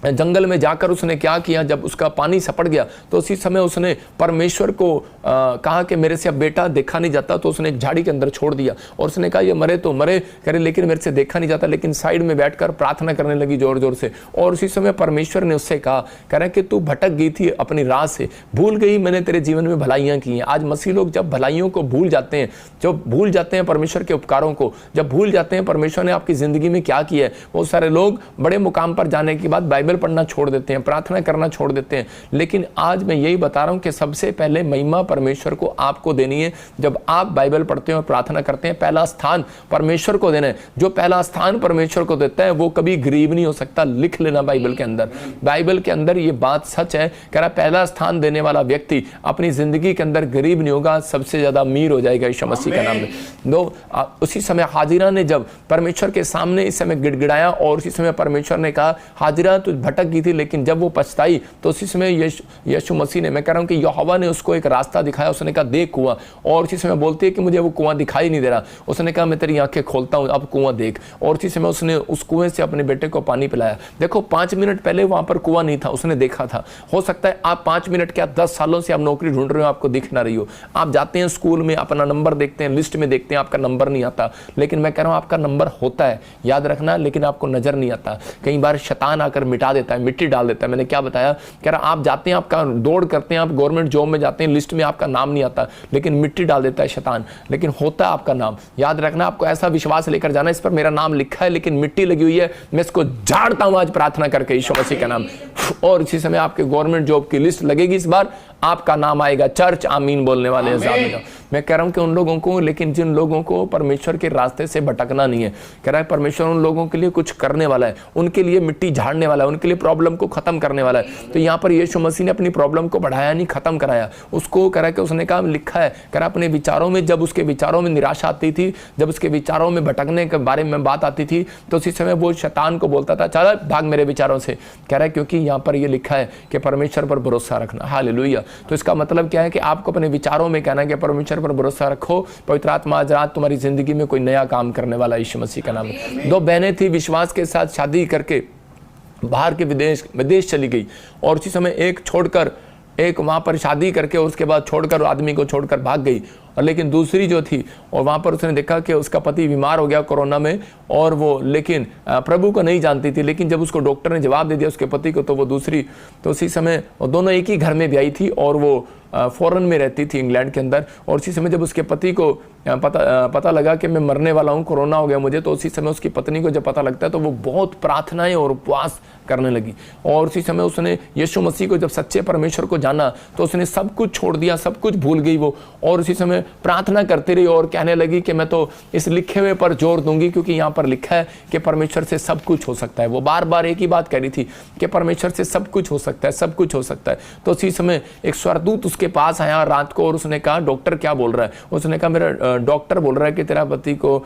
जंगल में जाकर उसने क्या किया, जब उसका पानी सपट गया तो उसी समय उसने परमेश्वर को कहा कि मेरे से अब बेटा देखा नहीं जाता, तो उसने झाड़ी के अंदर छोड़ दिया और उसने कहा ये मरे तो मरे, करे लेकिन मेरे से देखा नहीं जाता, लेकिन साइड में बैठकर प्रार्थना करने लगी जोर जोर से। और उसी समय परमेश्वर ने उससे कहा, कह रहा कि तू भटक गई थी अपनी राह से, भूल गई मैंने तेरे जीवन में भलाइयाँ की हैं। आज मसीह लोग जब भलाइयों को भूल जाते हैं, जब भूल जाते हैं परमेश्वर के उपकारों को, जब भूल जाते हैं परमेश्वर ने आपकी जिंदगी में क्या किया है, बहुत सारे लोग बड़े मुकाम पर जाने के बाद बाइबल पढ़ना छोड़ देते हैं, प्रार्थना करना छोड़ देते हैं। लेकिन आज मैं यही बता रहा हूं कि सबसे पहले महिमा परमेश्वर को आपको देनी है। जब आप बाइबल पढ़ते हैं और प्रार्थना करते हैं, पहला स्थान परमेश्वर को देना है। जो पहला स्थान परमेश्वर को देता है वो कभी गरीब नहीं हो सकता। लिख लेना बाइबल के अंदर, बाइबल के अंदर ये बात सच है। कह रहा पहला स्थान देने वाला व्यक्ति अपनी जिंदगी के अंदर गरीब नहीं होगा, सबसे ज्यादा अमीर हो जाएगा यीशु मसीह के नाम में। उसी समय हाजिरा ने जब परमेश्वर के सामने इस समय गिड़गिड़ाया और उसी समय परमेश्वर ने कहा हाजिरा तू भटक गई थी, लेकिन जब वो पछताई तो उसी समय यीशु मसीह ने, मैं कह रहा हूं कि यहोवा ने उसको एक रास्ता दिखाया। उसने कहा देख कुआं, और उसी समय बोलती है कि मुझे वो कुआं दिखाई नहीं दे रहा। उसने कहा मैं तेरी आंखें खोलता हूं, अब कुआं देख। और उसी समय उसने उस कुएं से अपने बेटे को पानी पिलाया। देखो 5 मिनट पहले वहां पर कुआं नहीं था, उसने देखा था। हो सकता है आप 5 मिनट क्या 10 सालों से आप नौकरी ढूंढ रहे हो, आपको दिख ना रही हो। आप जाते हैं स्कूल में, अपना नंबर देखते हैं, लिस्ट में देखते हैं, आपका नंबर नहीं आता। लेकिन मैं कह रहा हूं आपका नंबर होता है, याद रखना, लेकिन आपको नजर नहीं आता। कई बार शैतान आकर मिटा देता है, मिट्टी डाल देता है। मैंने क्या बताया, कह रहा आप जाते हैं, आपका दौड़ करते हैं, आप गवर्नमेंट जॉब में जाते हैं, लिस्ट में आपका नाम नहीं आता, लेकिन मिट्टी डाल देता है शैतान, लेकिन होता है आपका नाम। याद रखना, आपको ऐसा विश्वास लेकर जाना, इस पर मेरा नाम लिखा है लेकिन मिट्टी लगी हुई है, मैं इसको झाड़ता हूं आज प्रार्थना करके यीशु मसीह का नाम। और इसी समय आपके गवर्नमेंट जॉब की लिस्ट लगेगी, इस बार आपका नाम आएगा। चर्च आमीन बोलने वाले हैं। मैं कह रहा हूं कि उन लोगों को, लेकिन जिन लोगों को परमेश्वर के रास्ते से भटकना नहीं है, कह रहा है परमेश्वर उन लोगों के लिए कुछ करने वाला है, उनके लिए मिट्टी झाड़ने वाला है, उनके लिए प्रॉब्लम को खत्म करने वाला है। तो यहाँ पर यीशु मसीह ने अपनी प्रॉब्लम को बढ़ाया नहीं, खत्म कराया। उसको कह रहा कि उसने कहा लिखा है, कह रहा अपने विचारों में, जब उसके विचारों में निराशा आती थी, जब उसके विचारों में भटकने के बारे में बात आती थी, तो उसी समय वो शैतान को बोलता था चल भाग मेरे विचारों से। कह रहा है क्योंकि यहाँ पर ये लिखा है कि परमेश्वर पर भरोसा रखना। हालेलुया। तो इसका मतलब क्या है कि आपको अपने विचारों में कहना है कि परमेश्वर पर भरोसा रखो, पवित्र आत्मा आज रात तुम्हारी जिंदगी में कोई नया काम करने वाला यीशु मसीह का नाम है। 2 बहनें थी, विश्वास के साथ शादी करके बाहर के विदेश चली गई, और उसी समय एक वहां पर शादी करके उसके बाद छोड़कर, आदमी को छोड़कर भाग गई। और लेकिन दूसरी जो थी, और वहां पर उसने देखा कि उसका पति बीमार हो गया कोरोना में, और वो लेकिन प्रभु को नहीं जानती थी। लेकिन जब उसको डॉक्टर ने जवाब दे दिया उसके पति को, तो वो दूसरी, तो उसी समय वो दोनों एक ही घर में ब्याही थी, और वो फॉरेन में रहती थी इंग्लैंड के अंदर। और उसी समय जब उसके पति को पता लगा कि मैं मरने वाला हूँ, कोरोना हो गया मुझे, तो उसी समय उसकी पत्नी को जब पता लगता है तो वो बहुत प्रार्थनाएं और उपवास करने लगी। और उसी समय उसने यीशु मसीह को, जब सच्चे परमेश्वर को जाना, तो उसने सब कुछ छोड़ दिया, सब कुछ भूल गई वो, और उसी समय प्रार्थना करती रही और कहने लगी कि मैं तो इस लिखे हुए पर जोर दूंगी, क्योंकि यहाँ पर लिखा है कि परमेश्वर से सब कुछ हो सकता है। वो बार बार एक ही बात कह रही थी कि परमेश्वर से सब कुछ हो सकता है, सब कुछ हो सकता है। तो उसी समय एक स्वर्गदूत उसके पास आया रात को, और उसने कहा डॉक्टर क्या बोल रहा है? उसने कहा मेरा डॉक्टर बोल रहा है कि तेरा पति को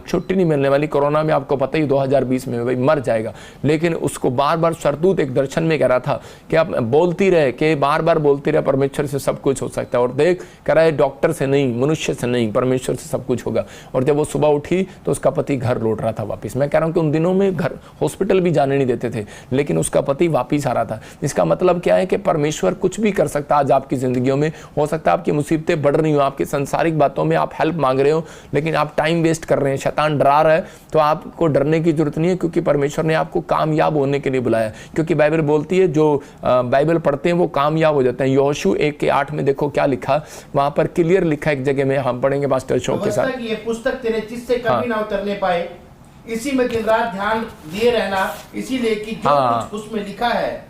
छुट्टी नहीं मिलने वाली, कोरोना में आपको पता ही 2020 में भाई मर जाएगा। लेकिन उसको बार बार स्वर्गदूत एक दर्शन में कह रहा था कि आप बोलती रहे, कि बार बार बोलती रहे परमेश्वर से सब कुछ हो सकता है। और देख कह रहा है डॉक्टर से नहीं, मनुष्य से नहीं, परमेश्वर से सब कुछ होगा। और जब वो सुबह उठी तो उसका पति घर लौट रहा था वापस। मैं कह रहा हूँ कि उन दिनों में घर हॉस्पिटल भी जाने नहीं देते थे, लेकिन उसका पति वापस आ रहा था। इसका मतलब क्या है कि परमेश्वर कुछ भी कर सकता है आज आपकी जिंदगियों में। हो सकता है आपकी मुसीबतें बढ़ रही हो, आपकी संसारिक बातों में आप हेल्प मांग रहे हो, लेकिन आप टाइम वेस्ट कर रहे हैं, शैतान डरा रहा है, तो आपको डरने की जरूरत नहीं है, क्योंकि परमेश्वर ने आपको कामयाब होने के लिए बुलाया। क्योंकि बाइबल बोलती है जो बाइबल पढ़ते हैं वो कामयाब हो जाते हैं। यहोशू 1:8 में देखो क्या लिखा, वहां पर क्लियर लिखा एक जगह में, हम पढ़ेंगे पास्टर शौक के साथ। ये पुस्तक तेरे चित्त से कभी ना उतरने पाए, इसी में दिन रात ध्यान दिए रहना, इसीलिए कि जो कुछ उसमें लिखा है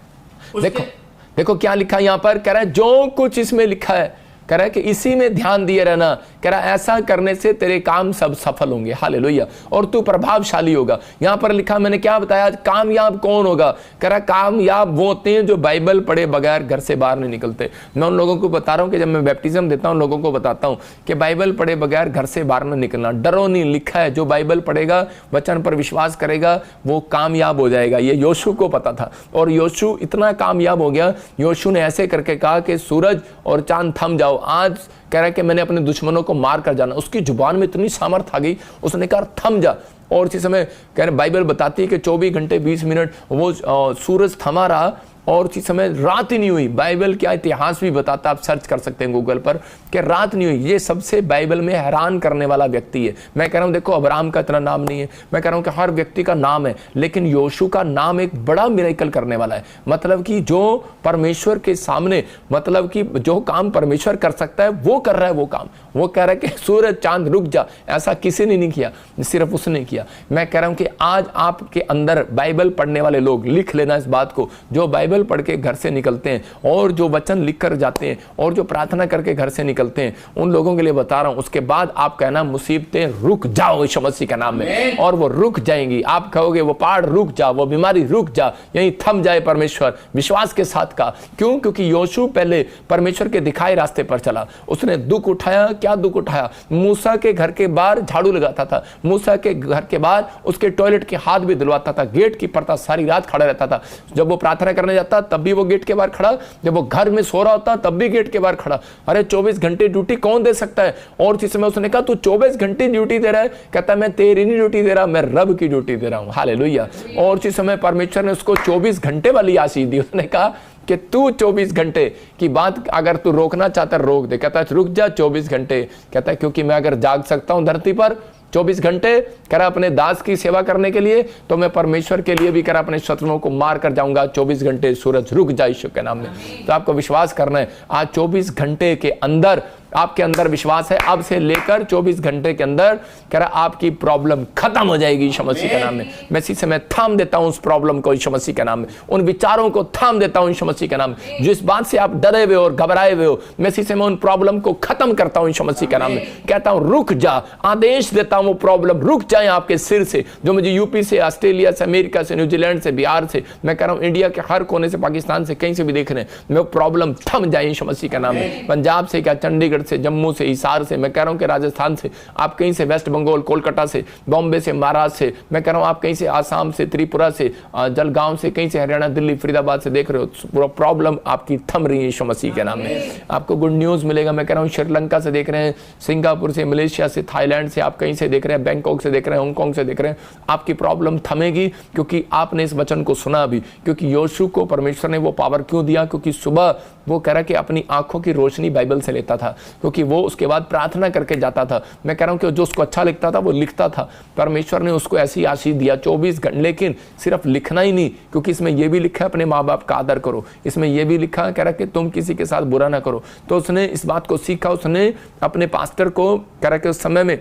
देखो क्या लिखा यहाँ पर, कह रहा है जो कुछ इसमें लिखा है, कह रहा है कि इसी में ध्यान दिए रहना। कह रहा है ऐसा करने से तेरे काम सब सफल होंगे, हालेलुया, और तू प्रभावशाली होगा। यहां पर लिखा, मैंने क्या बताया, कामयाब कौन होगा? कह रहा कामयाब वो होते हैं जो बाइबल पढ़े बगैर घर से बाहर नहीं निकलते। मैं उन लोगों को बता रहा हूं कि जब मैं बैप्टिज्म देता हूं, लोगों को बताता हूं कि बाइबल पढ़े बगैर घर से बाहर न निकलना। डरो नहीं, लिखा है जो बाइबल पढ़ेगा, वचन पर विश्वास करेगा, वो कामयाब हो जाएगा। ये योशू को पता था, और योशू इतना कामयाब हो गया, योशू ने ऐसे करके कहा कि सूरज और चांद थम जाओ, आज कह रहा है कि मैंने अपने दुश्मनों को मार कर जाना। उसकी जुबान में इतनी सामर्थ आ गई, उसने कहा थम जा। और इसी समय कह रहे बाइबल बताती है कि 24 घंटे 20 मिनट वो सूरज थमा रहा, और उसी समय रात ही नहीं हुई। बाइबल क्या इतिहास भी बताता, आप सर्च कर सकते हैं गूगल पर, कि रात नहीं हुई। ये सबसे बाइबल में हैरान करने वाला व्यक्ति है। मैं कह रहा हूं देखो अब्राहम का इतना नाम नहीं है, मैं कह रहा हूं कि हर व्यक्ति का नाम है, लेकिन योशू का नाम एक बड़ा मिरेकल करने वाला है। मतलब कि जो परमेश्वर के सामने, मतलब कि जो काम परमेश्वर कर सकता है वो कर रहा है वो काम। वो कह रहा है कि सूरज चांद रुक जा, ऐसा किसी ने नहीं किया, सिर्फ उसने किया। मैं कह रहा हूं कि आज आपके अंदर बाइबल पढ़ने वाले लोग, लिख लेना इस बात को, जो बाइबल पढ़ के घर से निकलते हैं और जो वचन लिख कर जाते हैं और जो प्रार्थना करके घर से निकलते हैं, उन लोगों के लिए बता रहा हूं। उसके बाद आप कहना मुसीबतें रुक जाओ यीशु मसीह के नाम में, और वो रुक जाएंगी। आप कहोगे वो पहाड़ रुक जा, वो बीमारी रुक जा, यहीं थम जाए। परमेश्वर विश्वास के साथ का, क्यों? क्योंकि योशू पहले परमेश्वर के दिखाए रास्ते पर चला। उसने दुख उठाया। क्या दुख उठाया? मूसा के घर के बाहर झाड़ू लगाता था, मूसा के घर के बाहर उसके टॉयलेट के हाथ भी धुलवाता था, गेट की परता सारी रात खड़ा रहता था। जब वो प्रार्थना करने जाता तब भी वो गेट के बाहर खड़ा, जब वो घर में सो रहा होता तब भी गेट के बाहर खड़ा। अरे 24 घंटे ड्यूटी कौन दे सकता है? और जिस समय उसने कहा तू 24 घंटे ड्यूटी दे रहा है, कहता मैं तेरी नहीं ड्यूटी दे रहा, मैं रब की ड्यूटी दे रहा हूं, हालेलुया। और जिस समय परमेश्वर ने उसको 24 घंटे वाली आशीष दी, उसने कहा कि तू 24 घंटे की बात अगर तू रोकना चाहता रोक दे। कहता है रुक जा 24 घंटे। कहता है क्योंकि मैं अगर जाग सकता हूं धरती पर 24 घंटे, कह रहा अपने दास की सेवा करने के लिए, तो मैं परमेश्वर के लिए भी कह रहा अपने शत्रुओं को मार कर जाऊंगा। 24 घंटे सूरज रुक जाए यीशु के नाम में। तो आपको विश्वास करना है, आज 24 घंटे के अंदर आपके अंदर विश्वास है, अब से लेकर 24 घंटे के अंदर कह रहा आपकी प्रॉब्लम खत्म हो जाएगी यीशु मसीह के नाम में। मैं इसी से मैं थाम देता हूं उस प्रॉब्लम को यीशु मसीह के नाम में, उन विचारों को थाम देता हूं यीशु मसीह के नाम में। जिस बात से आप डरे हुए और घबराए हुए हो, मैं इसी से मैं उन प्रॉब्लम को खत्म करता हूं यीशु मसीह के नाम में। कहता हूं रुक जा, आदेश देता हूं वो प्रॉब्लम रुक जाए आपके सिर से। जो मुझे यूपी से, ऑस्ट्रेलिया से, अमेरिका से, न्यूजीलैंड से, बिहार से, मैं कह रहा हूं इंडिया के हर कोने से, पाकिस्तान से, कहीं से भी देख रहे हैं, मैं प्रॉब्लम थम जाए यीशु मसीह के नाम में। पंजाब से क्या, चंडीगढ़ से, जम्मू से, हिसार से, मैं कह रहा हूं कि राजस्थान से, आप कहीं से, वेस्ट बंगाल, कोलकाता से, बॉम्बे से, महाराष्ट्र से, मैं कह रहा हूं आप कहीं से, आसाम से, त्रिपुरा से, जलगांव से, कहीं से, हरियाणा, दिल्ली, फरीदाबाद से देख रहे हो, पूरा प्रॉब्लम आपकी थम रही है यीशु मसीह के नाम में। आपको गुड न्यूज मिलेगा। मैं कह रहा हूं श्रीलंका से देख रहे हैं, सिंगापुर से, मलेशिया से, थाईलैंड से, आप कहीं से देख रहे हैं, बैंकॉक से देख रहे हैं, हांगकांग से देख रहे हैं, आपकी प्रॉब्लम थमेगी क्योंकि आपने इस वचन को सुना भी। क्योंकि योशू को परमेश्वर ने वो पावर क्यों दिया? क्योंकि सुबह वो कह रहा कि अपनी आंखों की रोशनी बाइबल से लेता था, क्योंकि वो उसके बाद प्रार्थना करके जाता था। मैं कह रहा हूं कि जो उसको अच्छा लिखता था वो लिखता था। परमेश्वर ने उसको ऐसी आशीष दिया 24 घंटे। लेकिन सिर्फ लिखना ही नहीं, क्योंकि इसमें यह भी लिखा है अपने माँ बाप का आदर करो, इसमें यह भी लिखा है कह रहा कि तुम किसी के साथ बुरा ना करो। तो उसने इस बात को सीखा। उसने अपने पास्टर को कह रहा कि उस समय में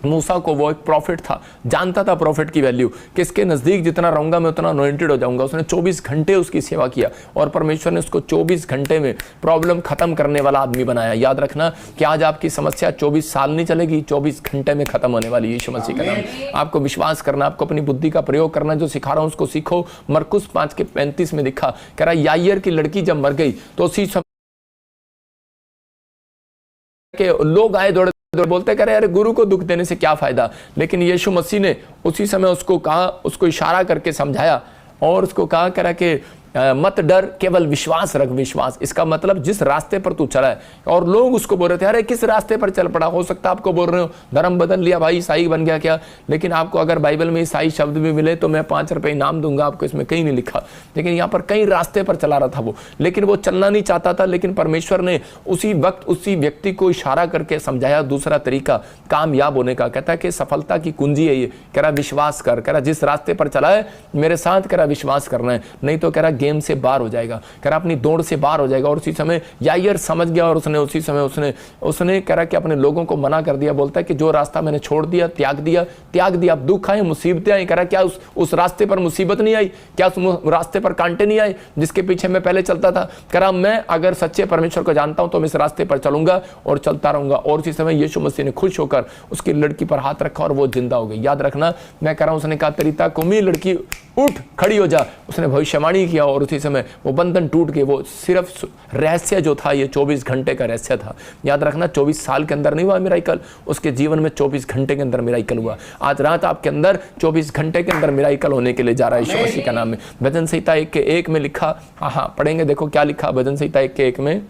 मूसा को, वो एक प्रॉफिट था, जानता था प्रॉफिट की वैल्यू, कि इसके नजदीक जितना रहूंगा मैं उतना अनॉइंटेड हो जाऊंगा। उसने 24 घंटे उसकी सेवा किया और परमेश्वर ने उसको 24 घंटे में प्रॉब्लम खत्म करने वाला आदमी बनाया। याद रखना कि आज आपकी समस्या 24 साल नहीं चलेगी, 24 घंटे में खत्म होने वाली है यीशु मसीह का नाम। आपको विश्वास करना, आपको अपनी बुद्धि का प्रयोग करना। जो सिखा रहा हूं उसको सीखो। मरकुस 5:35 में लिखा, कह रहा याईर की लड़की जब मर गई तो उसी समय के लोग आए दौड़े, बोलते करे अरे गुरु को दुख देने से क्या फायदा। लेकिन यीशु मसीह ने उसी समय उसको कहा, उसको इशारा करके समझाया और उसको कहा करा कि मत डर, केवल विश्वास रख, विश्वास। इसका मतलब जिस रास्ते पर तू चला है, और लोग उसको बोल रहे थे अरे किस रास्ते पर चल पड़ा, हो सकता है आपको बोल रहे हो धर्म बदल लिया भाई, ईसाई बन गया क्या। लेकिन आपको अगर बाइबल में ईसाई शब्द भी मिले तो मैं 5 रुपए इनाम दूंगा आपको, इसमें कहीं नहीं लिखा। लेकिन यहाँ पर कई रास्ते पर चला रहा था वो, लेकिन वो चलना नहीं चाहता था। लेकिन परमेश्वर ने उसी वक्त उसी व्यक्ति को इशारा करके समझाया दूसरा तरीका कामयाब होने का। कहता है कि सफलता की कुंजी है ये, कह रहा विश्वास कर, कह रहा जिस रास्ते पर चला है मेरे साथ, कह रहा विश्वास करना है, नहीं तो कह रहा गेम से बाहर हो जाएगा, कह रहा अपनी दौड़ से बाहर हो जाएगा। और उसी समय याईर समझ गया और उसने उसी समय उसने कह रहा कि अपने लोगों को मना कर दिया। बोलता है कि जो रास्ता मैंने छोड़ दिया, त्याग दिया। अब दुख आए, मुसीबतें आई, कह रहा क्या उस रास्ते पर मुसीबत नहीं आई, क्या उस रास्ते पर कांटे नहीं आए जिसके पीछे मैं पहले चलता था। कह रहा मैं अगर सच्चे परमेश्वर को जानता हूं तो मैं इस रास्ते पर चलूंगा और चलता रहूंगा। और उसी समय यीशु मसीह ने खुश होकर उसकी लड़की पर हाथ रखा और वो जिंदा हो गई। याद रखना, मैं कह रहा हूं, उसने कहा तरीता कुमी लड़की उठ खड़ी हो जा, उसने भविष्यवाणी किया और उसी समय वो बंधन टूट गए। वो सिर्फ रहस्य जो था ये 24 घंटे का रहस्य था। याद रखना 24 साल के अंदर नहीं हुआ मिराकल, उसके जीवन में 24 घंटे के अंदर मिराकल हुआ। आज रात आपके अंदर 24 घंटे के अंदर मिराकल होने के लिए जा रहा है यीशु मसीह का नाम में। भजन संहिता 1:1 में लिखा, हाँ पढ़ेंगे, देखो क्या लिखा भजन संहिता 1:1 में।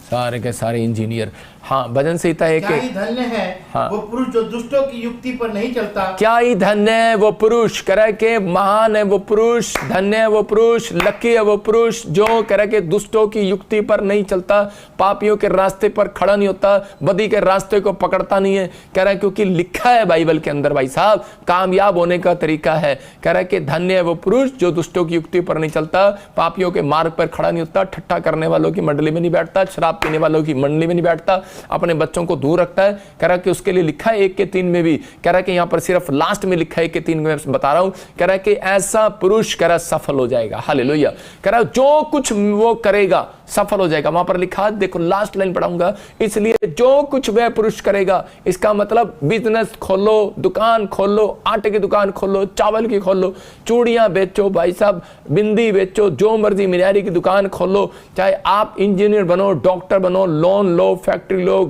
सारे के सारे इंजीनियर, हाँ भजन संहिता 1:1। क्या ही धन्य है हाँ। वो पुरुष जो दुष्टों की युक्ति पर नहीं चलता। क्या ही धन्य है वो पुरुष, करे के महान है वो पुरुष, धन्य है वो पुरुष, लकी है वो पुरुष जो करे के दुष्टों की युक्ति पर नहीं चलता, पापियों के रास्ते पर खड़ा नहीं होता, बदी के रास्ते को पकड़ता नहीं है। कह रहा है क्योंकि लिखा है बाइबल के अंदर भाई साहब, कामयाब होने का तरीका है। कह रहा है कि धन्य है वो पुरुष जो दुष्टों की युक्ति पर नहीं चलता, पापियों के मार्ग पर खड़ा नहीं होता, ठट्ठा करने वालों की मंडली में नहीं बैठता, शराब पीने वालों की मंडली में नहीं बैठता, अपने बच्चों को दूर रखता है। कह रहा कि उसके लिए लिखा है 1:3 में भी। कह रहा कि यहां पर सिर्फ लास्ट में लिखा है 1:3 में बता रहा हूं। कह रहा कि ऐसा पुरुष कह रहा सफल हो जाएगा। हालेलुया। कह रहा जो कुछ वो करेगा सफल हो जाएगा। वहां पर लिखा, देखो लास्ट लाइन पढ़ाऊंगा, इसलिए जो कुछ वह पुरुष करेगा, इसका मतलब बिजनेस खोलो, दुकान खोलो, आटे की दुकान खोलो, चावल की खोलो, चूड़ियां बेचो भाई साहब, बिंदी बेचो, जो मर्जी मिनारी की दुकान खोलो, चाहे आप इंजीनियर बनो, डॉक्टर बनो, लोन लो, फैक्ट्री लो,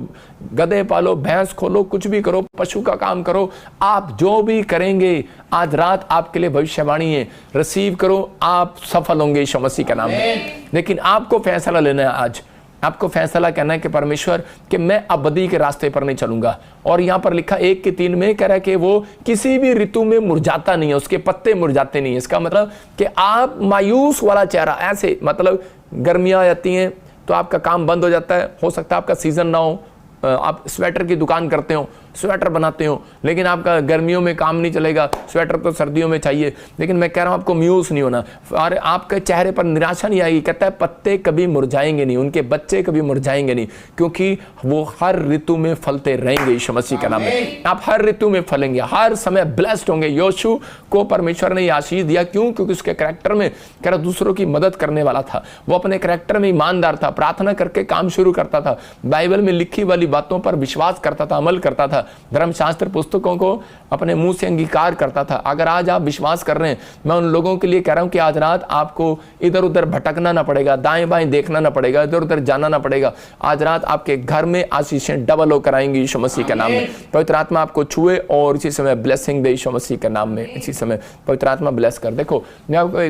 गधे पालो, भैंस खोलो, कुछ भी करो, पशु का काम करो, आप जो भी करेंगे आज रात आपके लिए भविष्यवाणी है, रिसीव करो, आप सफल होंगे यीशु मसीह के नाम में। लेकिन आपको फैसला लेना है आज, आपको फैसला करना है कि परमेश्वर कि मैं अब बदी के रास्ते पर नहीं चलूंगा। और यहां पर लिखा 1:3 में कह रहा है कि वो किसी भी ऋतु में मुरझाता नहीं है, उसके पत्ते मुरझाते नहीं है। इसका मतलब कि आप मायूस वाला चेहरा, ऐसे मतलब गर्मियां आती हैं तो आपका काम बंद हो जाता है, हो सकता है आपका सीजन ना हो, आप स्वेटर की दुकान करते हो, स्वेटर बनाते हो, लेकिन आपका गर्मियों में काम नहीं चलेगा, स्वेटर तो सर्दियों में चाहिए। लेकिन मैं कह रहा हूं आपको मायूस नहीं होना और आपके चेहरे पर निराशा नहीं आएगी। कहता है पत्ते कभी मुरझाएंगे नहीं, उनके बच्चे कभी मुरझाएंगे नहीं, क्योंकि वो हर ऋतु में फलते रहेंगे यीशु मसीह का नाम में। आप हर ऋतु में फलेंगे, हर समय ब्लेस्ड होंगे। योशू को परमेश्वर ने आशीष दिया, क्यों? क्योंकि उसके कैरेक्टर में कह रहा दूसरों की मदद करने वाला था, वो अपने कैरेक्टर में ईमानदार था, प्रार्थना करके काम शुरू करता था, बाइबल में लिखी वाली बातों पर विश्वास करता था, अमल करता था, धर्मशास्त्र पुस्तकों को अपने मुंह से अंगीकार करता था। अगर आज आप विश्वास कर रहे हैं, मैं उन लोगों के लिए कह रहा हूं कि आज रात आपको इधर उधर भटकना ना पड़ेगा, दाएं बाएं देखना ना पड़ेगा, इधर उधर जाना ना पड़ेगा। आज रात आपके घर में आशीषें डबल होकर आएंगी यीशु मसीह के नाम में। पवित्र आत्मा आपको छुए और इसी समय ब्लेसिंग दे यीशु मसीह के नाम में। इसी समय पवित्र आत्मा ब्लेस कर। देखो मैं आपको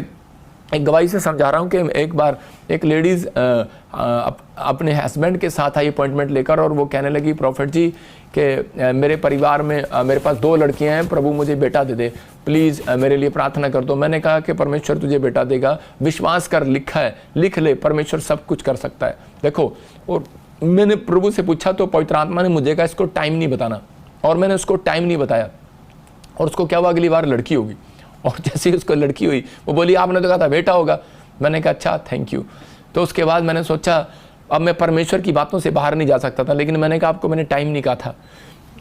एक गवाही से समझा रहा हूं कि एक बार एक लेडीज अपने हस्बैंड के साथ आई अपॉइंटमेंट लेकर, और वो कहने लगी प्रॉफिट जी कि मेरे परिवार में मेरे पास 2 लड़कियां हैं, प्रभु मुझे बेटा दे दे, प्लीज़ मेरे लिए प्रार्थना कर दो। मैंने कहा कि परमेश्वर तुझे बेटा देगा, विश्वास कर, लिखा है, लिख ले, परमेश्वर सब कुछ कर सकता है। देखो, और मैंने प्रभु से पूछा तो पवित्र आत्मा ने मुझे कहा इसको टाइम नहीं बताना, और मैंने उसको टाइम नहीं बताया। और उसको क्या हुआ, अगली बार लड़की होगी। और जैसे ही उसको लड़की हुई वो बोली आपने तो कहा था बेटा होगा। मैंने कहा अच्छा थैंक यू। तो उसके बाद मैंने सोचा अब मैं परमेश्वर की बातों से बाहर नहीं जा सकता था, लेकिन मैंने कहा आपको मैंने टाइम नहीं कहा था।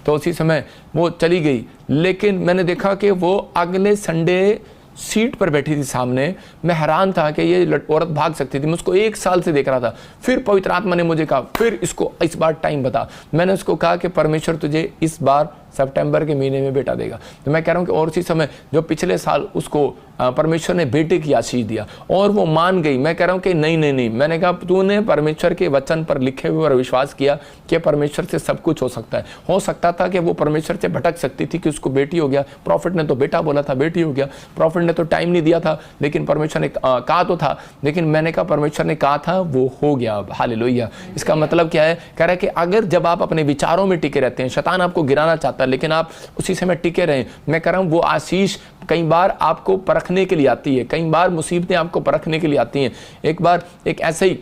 तो उसी समय वो चली गई, लेकिन मैंने देखा कि वो अगले संडे सीट पर बैठी थी सामने। मैं हैरान था कि ये औरत भाग सकती थी, मैं उसको 1 साल से देख रहा था। फिर पवित्र आत्मा ने मुझे कहा फिर इसको इस बार टाइम बता। मैंने उसको कहा कि परमेश्वर तुझे इस बार सितंबर के महीने में बेटा देगा। तो मैं कह रहा हूँ कि और उसी समय जो पिछले साल उसको परमेश्वर ने बेटे की आशीष दिया और वो मान गई। मैं कह रहा हूँ कि नहीं नहीं नहीं, मैंने कहा तूने परमेश्वर के वचन पर लिखे हुए पर विश्वास किया कि परमेश्वर से सब कुछ हो सकता है। हो सकता था कि वो परमेश्वर से भटक सकती थी कि उसको बेटी हो गया, प्रॉफिट ने तो बेटा बोला था, बेटी हो गया, प्रॉफिट ने तो टाइम नहीं दिया था, लेकिन परमेश्वर ने कहा तो था, लेकिन मैंने कहा परमेश्वर ने कहा था वो हो गया। हालेलुया। इसका मतलब क्या है? कह रहा है कि अगर जब आप अपने विचारों में टिके रहते हैं, शैतान आपको गिराना चाहता है लेकिन आप उसी समय टिके रहें, मैं कह रहा हूँ वो आशीष कई बार आपको परखने के लिए आती है, कई बार मुसीबतें आपको परखने के लिए आती हैं। एक बार एक ऐसे ही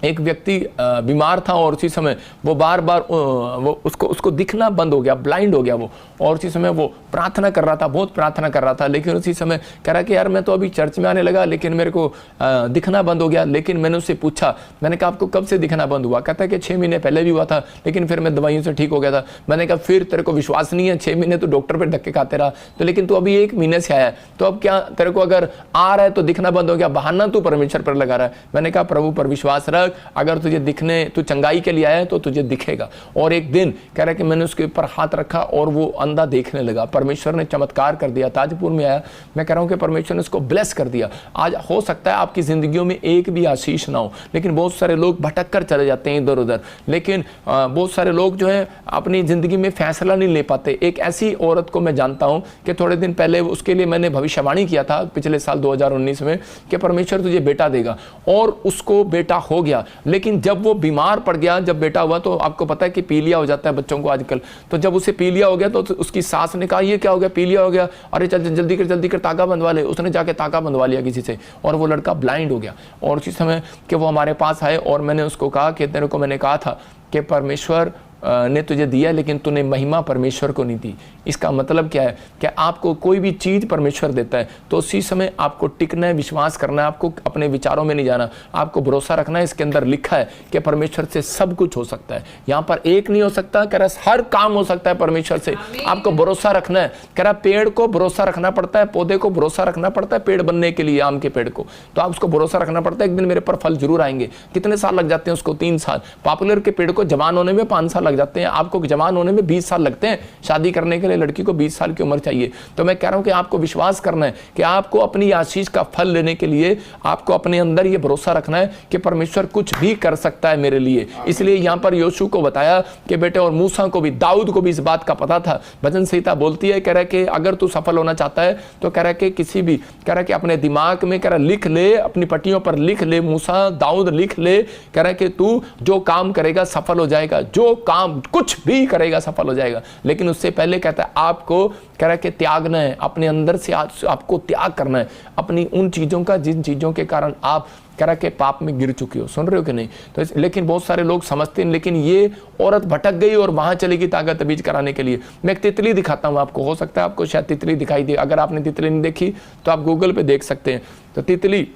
एक व्यक्ति बीमार था और उसी समय वो बार बार वो उसको दिखना बंद हो गया, ब्लाइंड हो गया वो, और उसी समय वो प्रार्थना कर रहा था, बहुत प्रार्थना कर रहा था, लेकिन उसी समय कह रहा कि यार मैं तो अभी चर्च में आने लगा लेकिन मेरे को दिखना बंद हो गया। लेकिन मैंने उससे पूछा, मैंने कहा आपको कब से दिखना बंद हुआ? कहता है कि 6 महीने पहले भी हुआ था लेकिन फिर मैं दवाइयों से ठीक हो गया था। मैंने कहा फिर तेरे को विश्वास नहीं है? 6 महीने तो डॉक्टर पर धक्के खाते रहा, तो लेकिन तू अभी 1 महीने से आया है, तो अब क्या तेरे को अगर आ रहा है तो दिखना बंद हो गया, बहाना तू परमेश्वर पर लगा रहा है। मैंने कहा प्रभु पर विश्वास रख, अगर तुझे दिखने, तू चंगाई के लिए आया है तो तुझे दिखेगा। और एक दिन कह रहा है कि मैंने उसके ऊपर हाथ रखा और वो अंधा देखने लगा। परमेश्वर ने चमत्कार कर दिया। ताजपुर में आया, मैं कह रहा हूं कि परमेश्वर ने उसको ब्लेस कर दिया। आज हो सकता है आपकी जिंदगियों में एक भी आशीष ना हो, लेकिन बहुत सारे लोग भटक कर चले जाते हैं इधर उधर, लेकिन बहुत सारे लोग जो है अपनी जिंदगी में फैसला नहीं ले पाते। एक ऐसी औरत को मैं जानता हूं कि थोड़े दिन पहले उसके लिए मैंने भविष्यवाणी किया था पिछले साल 2019 में कि परमेश्वर तुझे बेटा देगा, और उसको बेटा हो गया। लेकिन जब वो बीमार पड़ गया, जब बेटा हुआ, तो आपको पता है कि पीलिया हो जाता है बच्चों को आजकल, तो जब उसे पीलिया हो गया तो उसकी सास ने कहा ये क्या हो गया, पीलिया हो गया, अरे चल जल्दी कर ताका बंधवा ले। उसने जाके ताका बंधवा लिया किसी से, और वो लड़का ब्लाइंड हो गया। और उसी समय कि वो हमारे पास आए और मैंने उसको कहा कि तेरे को मैंने कहा था कि परमेश्वर ने तुझे दिया लेकिन तूने महिमा परमेश्वर को नहीं दी। इसका मतलब क्या है कि आपको कोई भी चीज़ परमेश्वर देता है तो उसी समय आपको टिकना है, विश्वास करना है, आपको अपने विचारों में नहीं जाना, आपको भरोसा रखना है। इसके अंदर लिखा है कि परमेश्वर से सब कुछ हो सकता है। यहाँ पर एक नहीं हो सकता, कह रहा हर काम हो सकता है परमेश्वर से। आपको भरोसा रखना है। कह रहा पेड़ को भरोसा रखना पड़ता है, पौधे को भरोसा रखना पड़ता है, पेड़ बनने के लिए, आम के पेड़ को, तो आप उसको भरोसा रखना पड़ता है एक दिन मेरे पर फल जरूर आएंगे। कितने साल लग जाते हैं उसको? 3 साल। पॉपुलर के पेड़ को जवान होने में 5 साल लग जाते हैं, आपको जवान होने में 20 साल लगते हैं। शादी करने के लिए लड़की को 20 साल की उम्र चाहिए। तो मैं कह रहा हूं कि आपको विश्वास करना है कि आपको अपनी आशीष का फल लेने के लिए आपको अपने अंदर ये भरोसा रखना है कि परमेश्वर कुछ भी कर सकता है मेरे लिए। इसलिए यहां पर योशू को बताया कि बेटे, और मूसा को भी, दाऊद को भी इस बात का पता था। भजन संहिता बोलती है, कह रहा है कि अगर तू सफल होना चाहता है तो कह रहा है कि किसी भी, कह रहा है कि अपने दिमाग में, कह रहा लिख ले, अपनी पट्टियों पर लिख ले, मूसा दाऊद लिख ले, कह रहा है कि तू जो काम करेगा सफल हो जाएगा, जो काम कुछ भी करेगा सफल हो जाएगा। लेकिन उससे पहले कहता है आपको, कह रहा है कि त्यागना है, अपने अंदर से आपको त्याग करना है अपनी उन चीजों का जिन चीजों के कारण आप, कह रहा कि पाप में गिर चुके हो। सुन रहे हो कि नहीं? तो लेकिन बहुत सारे लोग समझते हैं, लेकिन ये औरत भटक गई और वहां चलेगी ताकत बीज कराने के लिए। मैं एक तितली दिखाता हूं आपको, हो सकता है आपको शायद तितली दिखाई दे। अगर आपने तितली नहीं देखी तो आप गूगल पे देख सकते हैं। तो तितली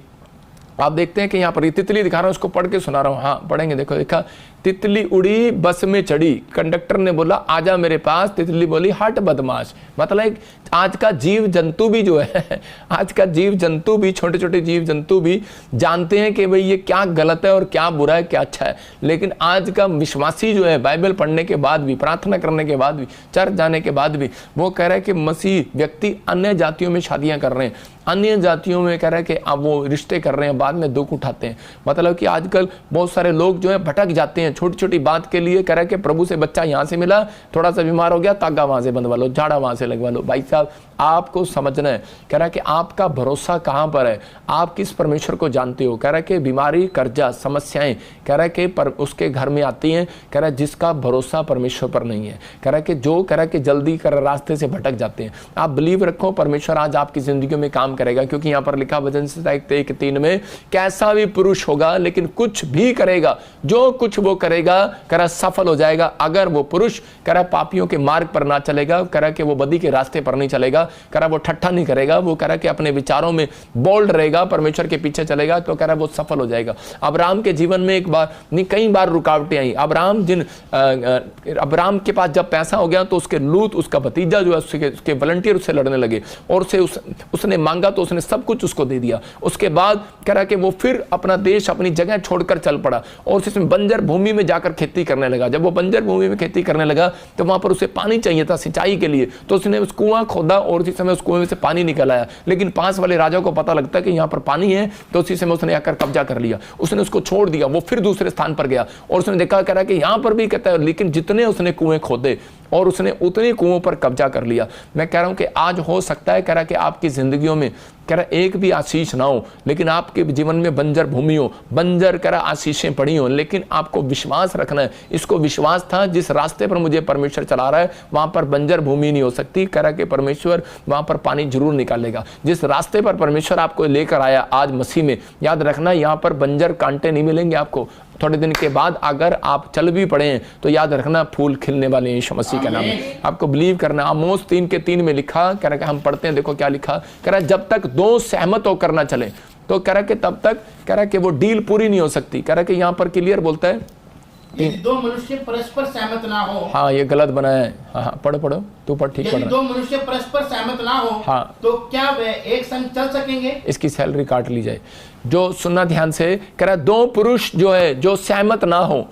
आप देखते हैं कि यहाँ पर तितली दिखा रहा हूं, उसको पढ़ के सुना रहा हूं। हाँ पढ़ेंगे, देखो, देखा, तितली उड़ी बस में चढ़ी, कंडक्टर ने बोला आजा मेरे पास, तितली बोली हट बदमाश। मतलब आज का जीव जंतु भी जो है, आज का जीव जंतु भी, छोटे छोटे जीव जंतु भी जानते हैं कि भाई ये क्या गलत है और क्या बुरा है, क्या अच्छा है। लेकिन आज का विश्वासी जो है, बाइबल पढ़ने के बाद भी, प्रार्थना करने के बाद भी, चर्च जाने के बाद भी, वो कह रहा है कि मसीह व्यक्ति अन्य जातियों में शादियां कर रहे हैं, अन्य जातियों में कह रहा है कि अब वो रिश्ते कर रहे हैं, बाद में दुख उठाते हैं। मतलब कि आजकल बहुत सारे लोग जो है भटक जाते हैं छोटी छोटी बात के लिए। कह रहा है कि प्रभु से बच्चा यहाँ से मिला, थोड़ा सा बीमार हो गया, तागा वहां से बंधवा लो, झाड़ा वहां से लगवा लो। भाई साहब आपको समझना है, कह रहा है कि आपका भरोसा कहां पर है, आप किस परमेश्वर को जानते हो। कह रहा है कि बीमारी, कर्जा, समस्याएं, कह रहा है कि उसके घर में आती हैं, कह रहा है जिसका भरोसा परमेश्वर पर नहीं है। कह रहा है कि जो, कह रहा है कि जल्दी कर रास्ते से भटक जाते हैं। आप बिलीव रखो, परमेश्वर आज आपकी जिंदगी में काम करेगा, क्योंकि यहाँ पर लिखा भजन संहिता 1:3 में, कैसा भी पुरुष होगा लेकिन कुछ भी करेगा, जो कुछ वो करेगा, कह रहा सफल हो जाएगा। अगर वो पुरुष, कह रहा पापियों के मार्ग पर ना चलेगा, कह रहा कि वो बदी के रास्ते पर नहीं चलेगा, कह रहा वो ठट्ठा नहीं करेगा, वो कह रहा कि अपने विचारों में बोल्ड रहेगा, परमेश्वर के पीछे चलेगा, तो कह रहा वो सफल हो जाएगा। अब्राहम के जीवन में एक बार नहीं कई बार रुकावटें आई। अब्राहम के पास जब पैसा हो गया तो उसके लूत, उसका भतीजा जो है, उसके वॉलंटियर उससे लड़ने लगे और उसने मांगा तो उसने सब कुछ उसको दे दिया। उसके बाद कह रहा कि वो फिर अपना देश, अपनी जगह छोड़कर चल पड़ा और उसमें बंजर भूमि में जाकर खेती करने लगा। जब वो बंजर भूमि में खेती करने लगा तो वहां पर उसे पानी चाहिए था सिंचाई के लिए, तो उसने उस कुआं खोदा और उसी समय उस कुएं में से पानी निकल आया। लेकिन पास वाले राजा को पता लगता है कि यहाँ पर पानी है, तो उसी समय उसने आकर कब्जा कर लिया, उसने उसको छोड़ दिया। वो फिर दूसरे स्थान पर गया और उसने देखा, कह रहा कि यहाँ पर भी कहता है, लेकिन जितने उसने कुएं खोदे और उसने उतने कुओं पर कब्जा कर लिया। मैं कह रहा हूं कि आज हो सकता है, कह रहा कि आपकी जिंदगियों में कह रहा एक भी आशीष ना हो, लेकिन आपके जीवन में बंजर भूमि हो, बंजर कह रहा आशीषें पड़ी हो, लेकिन आपको विश्वास रखना है। इसको विश्वास था जिस रास्ते पर मुझे परमेश्वर चला रहा है वहां पर बंजर भूमि नहीं हो सकती। कह रहा कि परमेश्वर वहां पर पानी जरूर निकालेगा। जिस रास्ते पर परमेश्वर आपको लेकर आया आज मसीह में, याद रखना यहाँ पर बंजर कांटे नहीं मिलेंगे आपको। थोड़े दिन के बाद अगर आप चल भी पड़े हैं तो याद रखना फूल खिलने वाले हैं यीशु मसीह के नाम में। आपको बिलीव करना। आमोस 3:3 में लिखा, कह रहा कि हम पढ़ते हैं, देखो क्या लिखा, कह रहा जब तक दो सहमत होकर ना चले, तो कह रहा कि तब तक कह रहा कि वो डील पूरी नहीं हो सकती। कह रहा कि यहाँ पर क्लियर बोलता है यदि दो मनुष्य परस्पर सहमत ना हो। हाँ ये गलत बनाया है। हाँ पढ़ो तू पढ़, ठीक पढ़। यदि दो मनुष्य परस्पर सहमत ना हो, हाँ, तो क्या वे एक संग चल सकेंगे? इसकी सैलरी काट ली जाए। जो सुनना ध्यान से, कह रहा दो पुरुष जो है जो सहमत ना हो,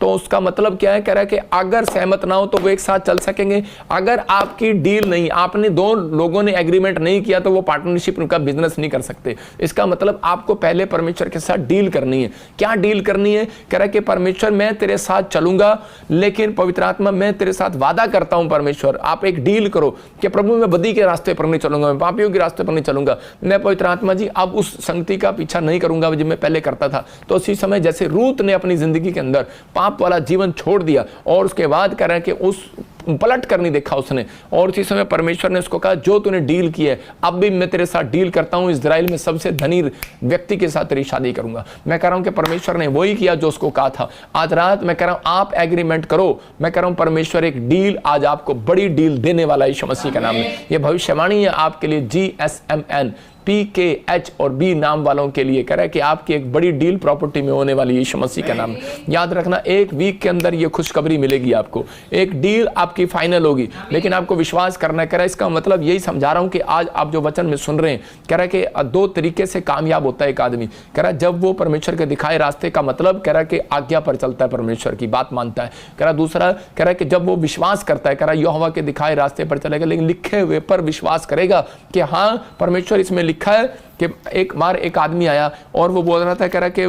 तो उसका मतलब क्या है, कह रहा है कि अगर सहमत ना हो तो वो एक साथ चल सकेंगे। अगर आपकी डील नहीं, आपने दो लोगों ने एग्रीमेंट नहीं किया तो वो पार्टनरशिप का बिजनेस नहीं कर सकते। इसका मतलब आपको पहले परमेश्वर के साथ डील करनी है। क्या डील करनी है? कह रहा है कि परमेश्वर मैं तेरे साथ चलूंगा, लेकिन पवित्र आत्मा मैं तेरे साथ वादा करता हूं परमेश्वर, आप एक डील करो कि प्रभु मैं बदी के रास्ते पर नहीं चलूंगा, मैं पापियों के रास्ते पर नहीं चलूंगा, मैं पवित्र आत्मा जी अब उस संगति का पीछा नहीं करूंगा जो मैं पहले करता था। तो उसी समय जैसे रूत ने अपनी जिंदगी के अंदर पाप वाला जीवन छोड़ दिया और उसके बाद कह रहे हैं कि उस पलट कर नहीं देखा उसने, और उसी समय परमेश्वर ने उसको कहा जो तूने डील की है अब भी मैं तेरे साथ डील करता हूं, इजराइल में सबसे धनी व्यक्ति के साथ तेरी शादी करूंगा। मैं कह रहा हूं कि परमेश्वर ने वही किया जो उसको कहा था। आज रात मैं कह रहा हूं आप एग्रीमेंट करो। मैं कह रहा हूं परमेश्वर एक डील आज आपको बड़ी डील देने वाला है यीशु मसीह के नाम में। यह भविष्यवाणी है आपके लिए। GSMN PKH और B नाम वालों के लिए कह रहा है कि आपकी एक बड़ी डील प्रॉपर्टी में होने वाली यीशु मसीह का नाम। याद रखना एक वीक के अंदर ये खुशखबरी मिलेगी आपको, एक डील आपकी फाइनल होगी, लेकिन आपको विश्वास करना है। कह रहा है इसका मतलब यही समझा रहा हूं कि आज आप जो वचन में सुन रहे हैं, कह रहा है कि दो तरीके से कामयाब होता है एक आदमी। कह रहा है जब वो परमेश्वर के दिखाए रास्ते का मतलब कह रहा है कि आज्ञा पर चलता है, परमेश्वर की बात मानता है। कह रहा दूसरा कह रहा है कि जब वो विश्वास करता है, कह रहा है यहोवा के दिखाए रास्ते पर चलेगा, लेकिन लिखे हुए पर विश्वास करेगा कि हाँ परमेश्वर इसमें लिखा है। कि एक बार एक आदमी आया और वो बोल रहा था, कह रहा कि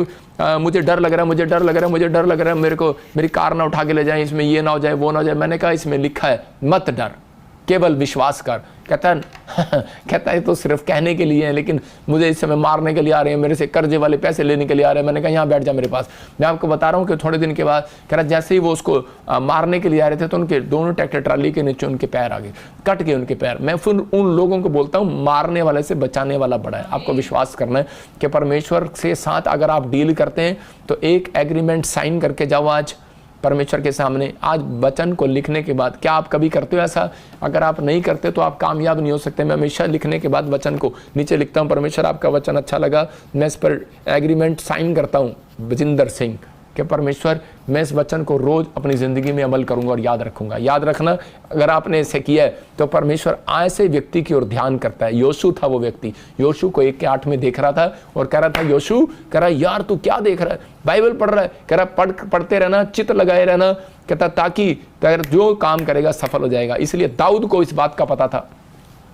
मुझे डर लग रहा है, मुझे डर लग रहा है, मुझे डर लग रहा है, मेरे को मेरी कार ना उठा के ले जाए, इसमें ये ना हो जाए, वो ना हो जाए। मैंने कहा इसमें लिखा है मत डर, केवल विश्वास कर। कहता है तो सिर्फ कहने के लिए है, लेकिन मुझे इस समय मारने के लिए आ रहे हैं, मेरे से कर्जे वाले पैसे लेने के लिए आ रहे हैं। मैंने कहा यहाँ बैठ जा मेरे पास। मैं आपको बता रहा हूँ कि थोड़े दिन के बाद कह रहा जैसे ही वो उसको मारने के लिए आ रहे थे तो उनके दोनों ट्रैक्टर ट्राली के नीचे उनके पैर आ गए, कट गए उनके पैर। मैं फिर उन लोगों को बोलता हूँ मारने वाले से बचाने वाला बड़ा है। आपको विश्वास करना है कि परमेश्वर के साथ अगर आप डील करते हैं तो एक एग्रीमेंट साइन करके जाओ आज परमेश्वर के सामने। आज वचन को लिखने के बाद क्या आप कभी करते हो ऐसा? अगर आप नहीं करते तो आप कामयाब नहीं हो सकते। मैं हमेशा लिखने के बाद वचन को नीचे लिखता हूं, परमेश्वर आपका वचन अच्छा लगा, मैं इस पर एग्रीमेंट साइन करता हूं बजिंदर सिंह कि परमेश्वर मैं इस वचन को रोज अपनी जिंदगी में अमल करूंगा और याद रखूंगा। याद रखना अगर आपने इसे किया है तो परमेश्वर ऐसे व्यक्ति की ओर ध्यान करता है। योशू था वो व्यक्ति, योशू को 1:8 में देख रहा था और कह रहा था योशू, कह रहा यार तू क्या देख रहा है, बाइबल पढ़ रहा है, कह रहा पढ़ते रहना, चित्त लगाए रहना, कहता ताकि जो काम करेगा सफल हो जाएगा। इसलिए दाऊद को इस बात का पता था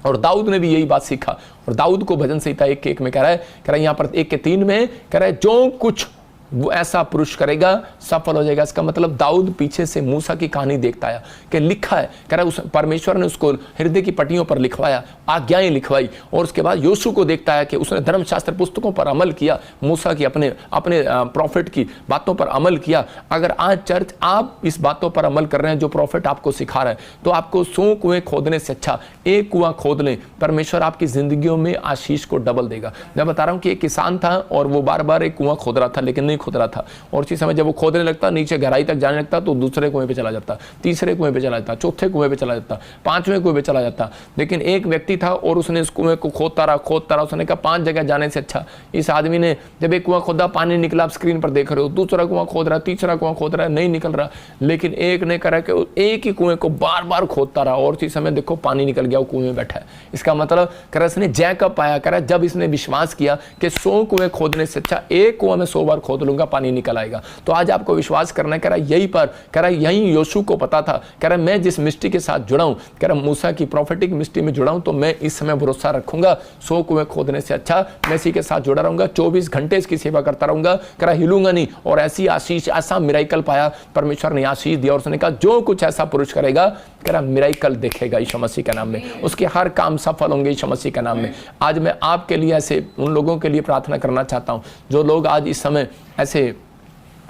और दाऊद ने भी यही बात सीखा। और दाऊद को भजन संहिता 1:1 में कह रहा है यहाँ पर 1:3 में कह रहा है जो कुछ वो ऐसा पुरुष करेगा सफल हो जाएगा। इसका मतलब दाऊद पीछे से मूसा की कहानी देखता है कि लिखा है, कह रहा है उस परमेश्वर ने उसको हृदय की पट्टियों पर लिखवाया, आज्ञाएं लिखवाई, और उसके बाद योशू को देखता है कि उसने धर्मशास्त्र पुस्तकों पर अमल किया, मूसा की अपने प्रॉफिट की बातों पर अमल किया। अगर आज चर्च आप इस बातों पर अमल कर रहे हैं जो प्रॉफिट आपको सिखा रहा है, तो आपको 100 कुएं खोदने से अच्छा एक कुआं खोद लें, परमेश्वर आपकी जिंदगियों में आशीष को डबल देगा। मैं बता रहा हूं कि एक किसान था और वो बार बार एक कुआं खोद रहा था लेकिन नहीं खुद रहा था, और उसी समय जब वो खोदने लगता, नीचे गहराई तक जाने लगता, तो दूसरे कुएं पे चला जाता, तीसरे कुएं पे चला जाता, चौथे कुएं पे चला जाता, पांचवें कुएं पे चला जाता। लेकिन एक व्यक्ति था और उसने उस कुएं को खोदता रहा। उसने कहा 5 जगह जाने से अच्छा, इस आदमी ने जब एक कुआं खोदा, पानी निकला, आप स्क्रीन पर देख रहे हो, दूसरा कुआं खोद रहा, तीसरा कुआं खोद रहा है, नहीं निकल रहा। लेकिन एक ने करा कि एक ही कुएं को बार बार खोदता रहा, और उसी समय देखो पानी निकल गया, वो कुएं में बैठा है। इसका मतलब करा इसने जय कब पाया, करा जब इसने विश्वास किया कि 100 कुएं खोदने से अच्छा एक कुआं में 100 बार खोद लूंगा, पानी निकल आएगा। तो आज आपको विश्वास करना है, करा यही पर, करा यही योशू को पता था, करा मैं जिस मिस्ट्री के साथ जुड़ा हूं, करा मूसा की प्रोफेटिक मिस्ट्री में जुड़ा हूं, तो मैं इस समय भरोसा रखूंगा, 100 कुएं खोदने से अच्छा मैं इसी के साथ जुड़ा रहूंगा, 24 घंटे इसकी सेवा करता रहूंगा, करा हिलूंगा नहीं। और ऐसी आशीष, ऐसा मिराइकल पाया, परमेश्वर ने आशीष दिया, और उसने कहा जो कुछ ऐसा पुरुष करेगा, करा मिराइकल देखेगा यीशु मसीह के नाम में, उसके हर काम सफल होंगे यीशु मसीह के नाम में। आज मैं आपके लिए ऐसे उन लोगों के लिए प्रार्थना करना चाहता हूं जो लोग आज इस समय ऐसे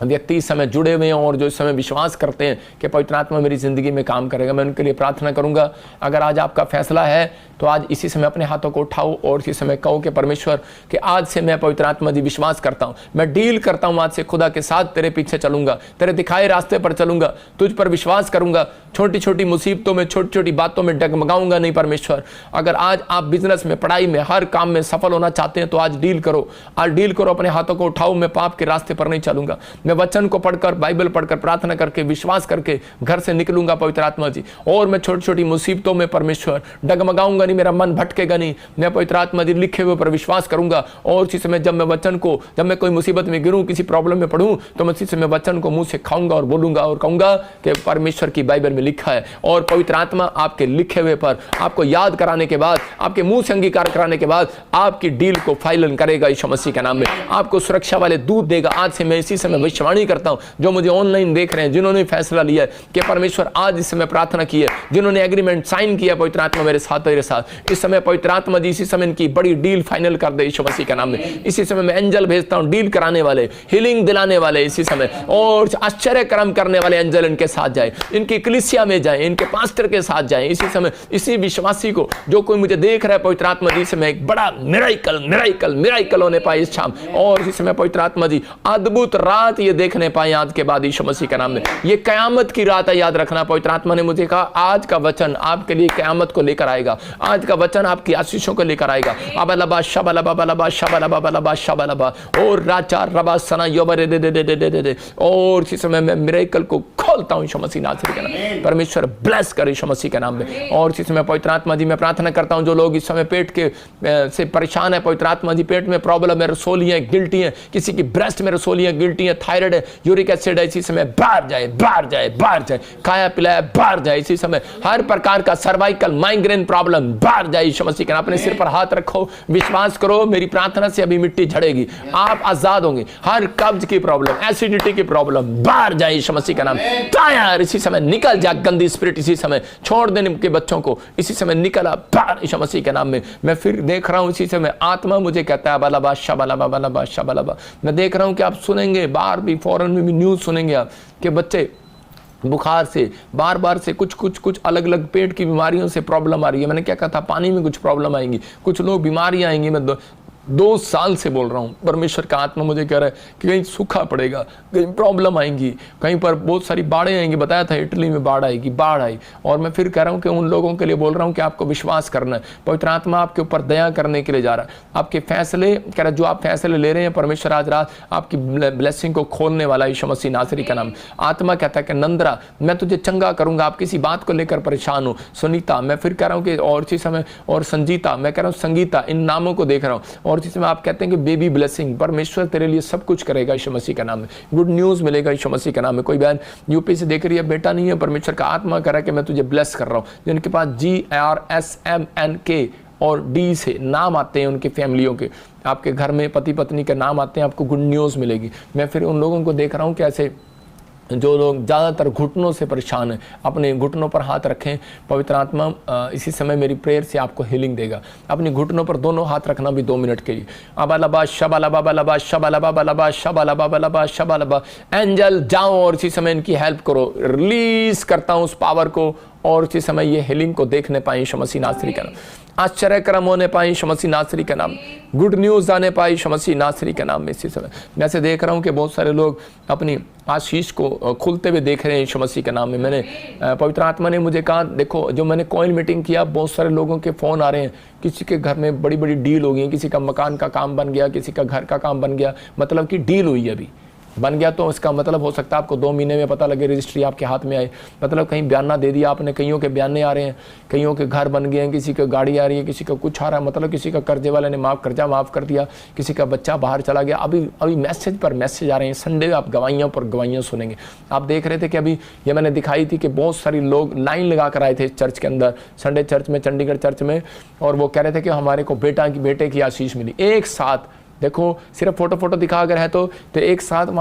व्यक्ति इस समय जुड़े हुए हैं और जो इस समय विश्वास करते हैं कि पवित्र आत्मा मेरी ज़िंदगी में काम करेगा। मैं उनके लिए प्रार्थना करूंगा। अगर आज आपका फैसला है तो आज इसी समय अपने हाथों को उठाओ और इसी समय कहो कि परमेश्वर कि आज से मैं पवित्र आत्मा जी विश्वास करता हूं, मैं डील करता हूं आज से खुदा के साथ, तेरे पीछे चलूंगा, तेरे दिखाए रास्ते पर चलूंगा, तुझ पर विश्वास करूंगा, छोटी छोटी मुसीबतों में, छोटी छोटी बातों में डगमगाऊंगा नहीं। परमेश्वर अगर आज आप बिजनेस में, पढ़ाई में, हर काम में सफल होना चाहते हैं तो आज डील करो, आज डील करो, अपने हाथों को उठाओ। मैं पाप के रास्ते पर नहीं चलूंगा, मैं वचन को पढ़कर, बाइबल पढ़कर, प्रार्थना करके, विश्वास करके घर से निकलूंगा पवित्र आत्मा जी, और मैं छोटी छोटी मुसीबतों में परमेश्वर डगमगाऊंगा नहीं, मेरा मन भटकेगा नहीं। मैं पवित्र आत्मा जी लिखे हुए पर विश्वास करूंगा, और उसी समय जब मैं वचन को, जब मैं कोई मुसीबत में गिरूं, किसी प्रॉब्लम में पढ़ूं, तो मैं उसी समय वचन को मुंह से खाऊंगा और बोलूंगा और कहूंगा कि परमेश्वर की बाइबल में लिखा है। और पवित्र आत्मा आपके लिखे हुए पर आपको याद कराने के बाद, आपके मुंह से अंगीकार कराने के बाद आपकी डील को फाइनल करेगा यीशु मसीह के नाम में, आपको सुरक्षा वाले दूत देगा। आज से मैं इसी समय भविष्यवाणी करता हूं, जो मुझे ऑनलाइन देख रहे हैं, जिन्होंने फैसला लिया है कि परमेश्वर आज इस समय प्रार्थना की है, जिन्होंने एग्रीमेंट साइन किया पवित्र आत्मा मेरे साथ, तेरे साथ, इस समय पवित्र आत्मा जी इसी समय इनकी बड़ी डील फाइनल कर दे यीशु मसीह के नाम में। इसी समय मैं एंजल भेजता हूं, डील कराने वाले, हीलिंग दिलाने वाले इसी समय, और आश्चर्य कर्म करने वाले एंजल इनके साथ जाए, इनकी कलीसिया में जाए, इनके पास्टर के साथ जाए इसी समय। इसी विश्वासी को, जो कोई मुझे देख रहा है पवित्र आत्मा जी, समय एक बड़ा मिराइकल मिराइकल मिराइकल होने पाए इस शाम, और इसी समय पवित्र आत्मा जी अद्भुत रात ये देखने पाए आज के बाद यीशु मसीह के नाम में। ये कयामत की रात है, याद रखना। पवित्र आत्मा ने मुझे कहा आज का वचन आपके लिए कयामत को लेकर आएगा, आज का वचन आपकी आशीषों को लेकर आएगा। अबलबा शबलबा बलबा शबलबा बलबा शबलबा और राजा रबा सना योबरे दे दे दे दे दे दे। और इसी समय मैं मिरेकल को खोलता हूं यीशु मसीह नासरी के नाम में। परमेश्वर ब्लेस करे यीशु मसीह के नाम में। और इसी समय पवित्र आत्मा जी मैं प्रार्थना करता हूं, जो लोग इस समय पेट के से परेशान है, पवित्र आत्मा जी पेट में प्रॉब्लम है, रसोलियां गिल्टी है, किसी की ब्रेस्ट में रसोलियां गिल्टी है, थायराइड है, यूरिक एसिड है, इसी समय बाहर जाए बाहर जाए बाहर जाए, खाया पिलाया बाहर जाए इसी समय। हर प्रकार का सर्वाइकल माइग्रेन प्रॉब्लम बाहर जाए यीशु मसीह के नाम। अपने सिर पर हाथ रखो, विश्वास करो, मेरी प्रार्थना से अभी मिट्टी झड़ेगी, आप आजाद होंगे। हर कब्ज की प्रॉब्लम, एसिडिटी की प्रॉब्लम बाहर जाए यीशु मसीह के नाम। टायर इसी समय निकल जा, गंदी स्पिरिट इसी समय छोड़ देने के बच्चों को इसी समय निकला बाहर यीशु मसीह के नाम में। मैं फिर देख रहा हूं इसी समय आत्मा मुझे कहता है बलबा शबलबा बलबा शबलबा। मैं देख रहा हूं कि आप सुनेंगे, बाहर भी फॉरेन में भी न्यूज सुनेंगे आप कि बच्चे बुखार से, बार बार से कुछ अलग अलग पेट की बीमारियों से प्रॉब्लम आ रही है। मैंने क्या कहा था, पानी में कुछ प्रॉब्लम आएंगी, कुछ लोग बीमारियां आएंगी। मैं 2 साल से बोल रहा हूँ, परमेश्वर का आत्मा मुझे कह रहा है कि कहीं सूखा पड़ेगा, कहीं प्रॉब्लम आएंगी, कहीं पर बहुत सारी बाढ़ें आएंगी। बताया था इटली में बाढ़ आएगी, बाढ़ आई। और मैं फिर कह रहा हूँ कि उन लोगों के लिए बोल रहा हूँ कि आपको विश्वास करना है, पवित्र आत्मा आपके ऊपर दया करने के लिए जा रहा है। आपके फैसले कह रहा है, जो आप फैसले ले रहे हैं, परमेश्वर आज रात आपकी ब्लेसिंग को खोलने वाला यीशु मसीह नासरी का नाम। आत्मा कहता है कि नंदरा मैं तुझे चंगा करूंगा, आप किसी बात को लेकर परेशान हो। सुनीता मैं फिर कह रहा हूँ कि, और इसी समय, और संजीता मैं कह रहा हूँ, संगीता, इन नामों को देख रहा हूँ। और इसी समय आप कहते हैं कि बेबी ब्लेसिंग, परमेश्वर तेरे लिए सब कुछ करेगा यीशु मसीह का नाम में। गुड न्यूज मिलेगा यीशु मसीह का नाम में। कोई बहन यूपी से देख रही है, बेटा नहीं है, परमेश्वर का आत्मा कह रहा है कि मैं तुझे ब्लेस कर रहा हूं। जिनके पास GRSMNK और D से नाम आते हैं, उनकी फैमिलियों के, आपके घर में पति पत्नी के नाम आते हैं, आपको गुड न्यूज मिलेगी। मैं फिर उन लोगों को देख रहा हूं कैसे जो लोग ज़्यादातर घुटनों से परेशान हैं, अपने घुटनों पर हाथ रखें। पवित्र आत्मा इसी समय मेरी प्रेयर से आपको हीलिंग देगा। अपनी घुटनों पर दोनों हाथ रखना भी 2 मिनट के लिए। अबलबा शबलबा बलबा शबलबा बलबा शबलबा बलबा शबलबा। एंजल जाओ और इसी समय इनकी हेल्प करो। रिलीज करता हूँ उस पावर को और उसी समय ये हीलिंग को देखने पाए यीशु मसीह नासरी का नाम। आश्चर्यक्रम होने पाए यीशु मसीह नासरी का नाम। गुड न्यूज़ आने पाए यीशु मसीह नासरी का नाम में। इसी समय मैं ऐसे देख रहा हूँ कि बहुत सारे लोग अपनी आशीष को खुलते हुए देख रहे हैं यीशु मसीह के नाम में। मैंने पवित्र आत्मा ने मुझे कहा, देखो जो मैंने कॉइन मीटिंग किया, बहुत सारे लोगों के फ़ोन आ रहे हैं, किसी के घर में बड़ी बड़ी डील हो गई है, किसी का मकान का काम बन गया, किसी का घर का काम बन गया, मतलब कि डील हुई है। अभी बन गया तो इसका मतलब हो सकता है आपको 2 महीने में पता लगे, रजिस्ट्री आपके हाथ में आए, मतलब कहीं बयाना दे दिया आपने, कईयों के बयाने आ रहे हैं, कईयों के घर बन गए हैं, किसी का गाड़ी आ रही है, किसी का कुछ आ रहा है, मतलब किसी का कर्जे वाले ने कर्जा माफ़ कर दिया, किसी का बच्चा बाहर चला गया। अभी मैसेज पर मैसेज आ रहे हैं। संडे आप गवाहियों पर गवाहियाँ सुनेंगे। आप देख रहे थे कि अभी ये मैंने दिखाई थी कि बहुत सारे लोग लाइन लगा कर आए थे चर्च के अंदर, संडे चर्च में, चंडीगढ़ चर्च में, और वो कह रहे थे कि हमारे को बेटे की आशीष मिली। एक साथ देखो, सिर्फ फोटो दिखा अगर है तो एक साथ वहाँ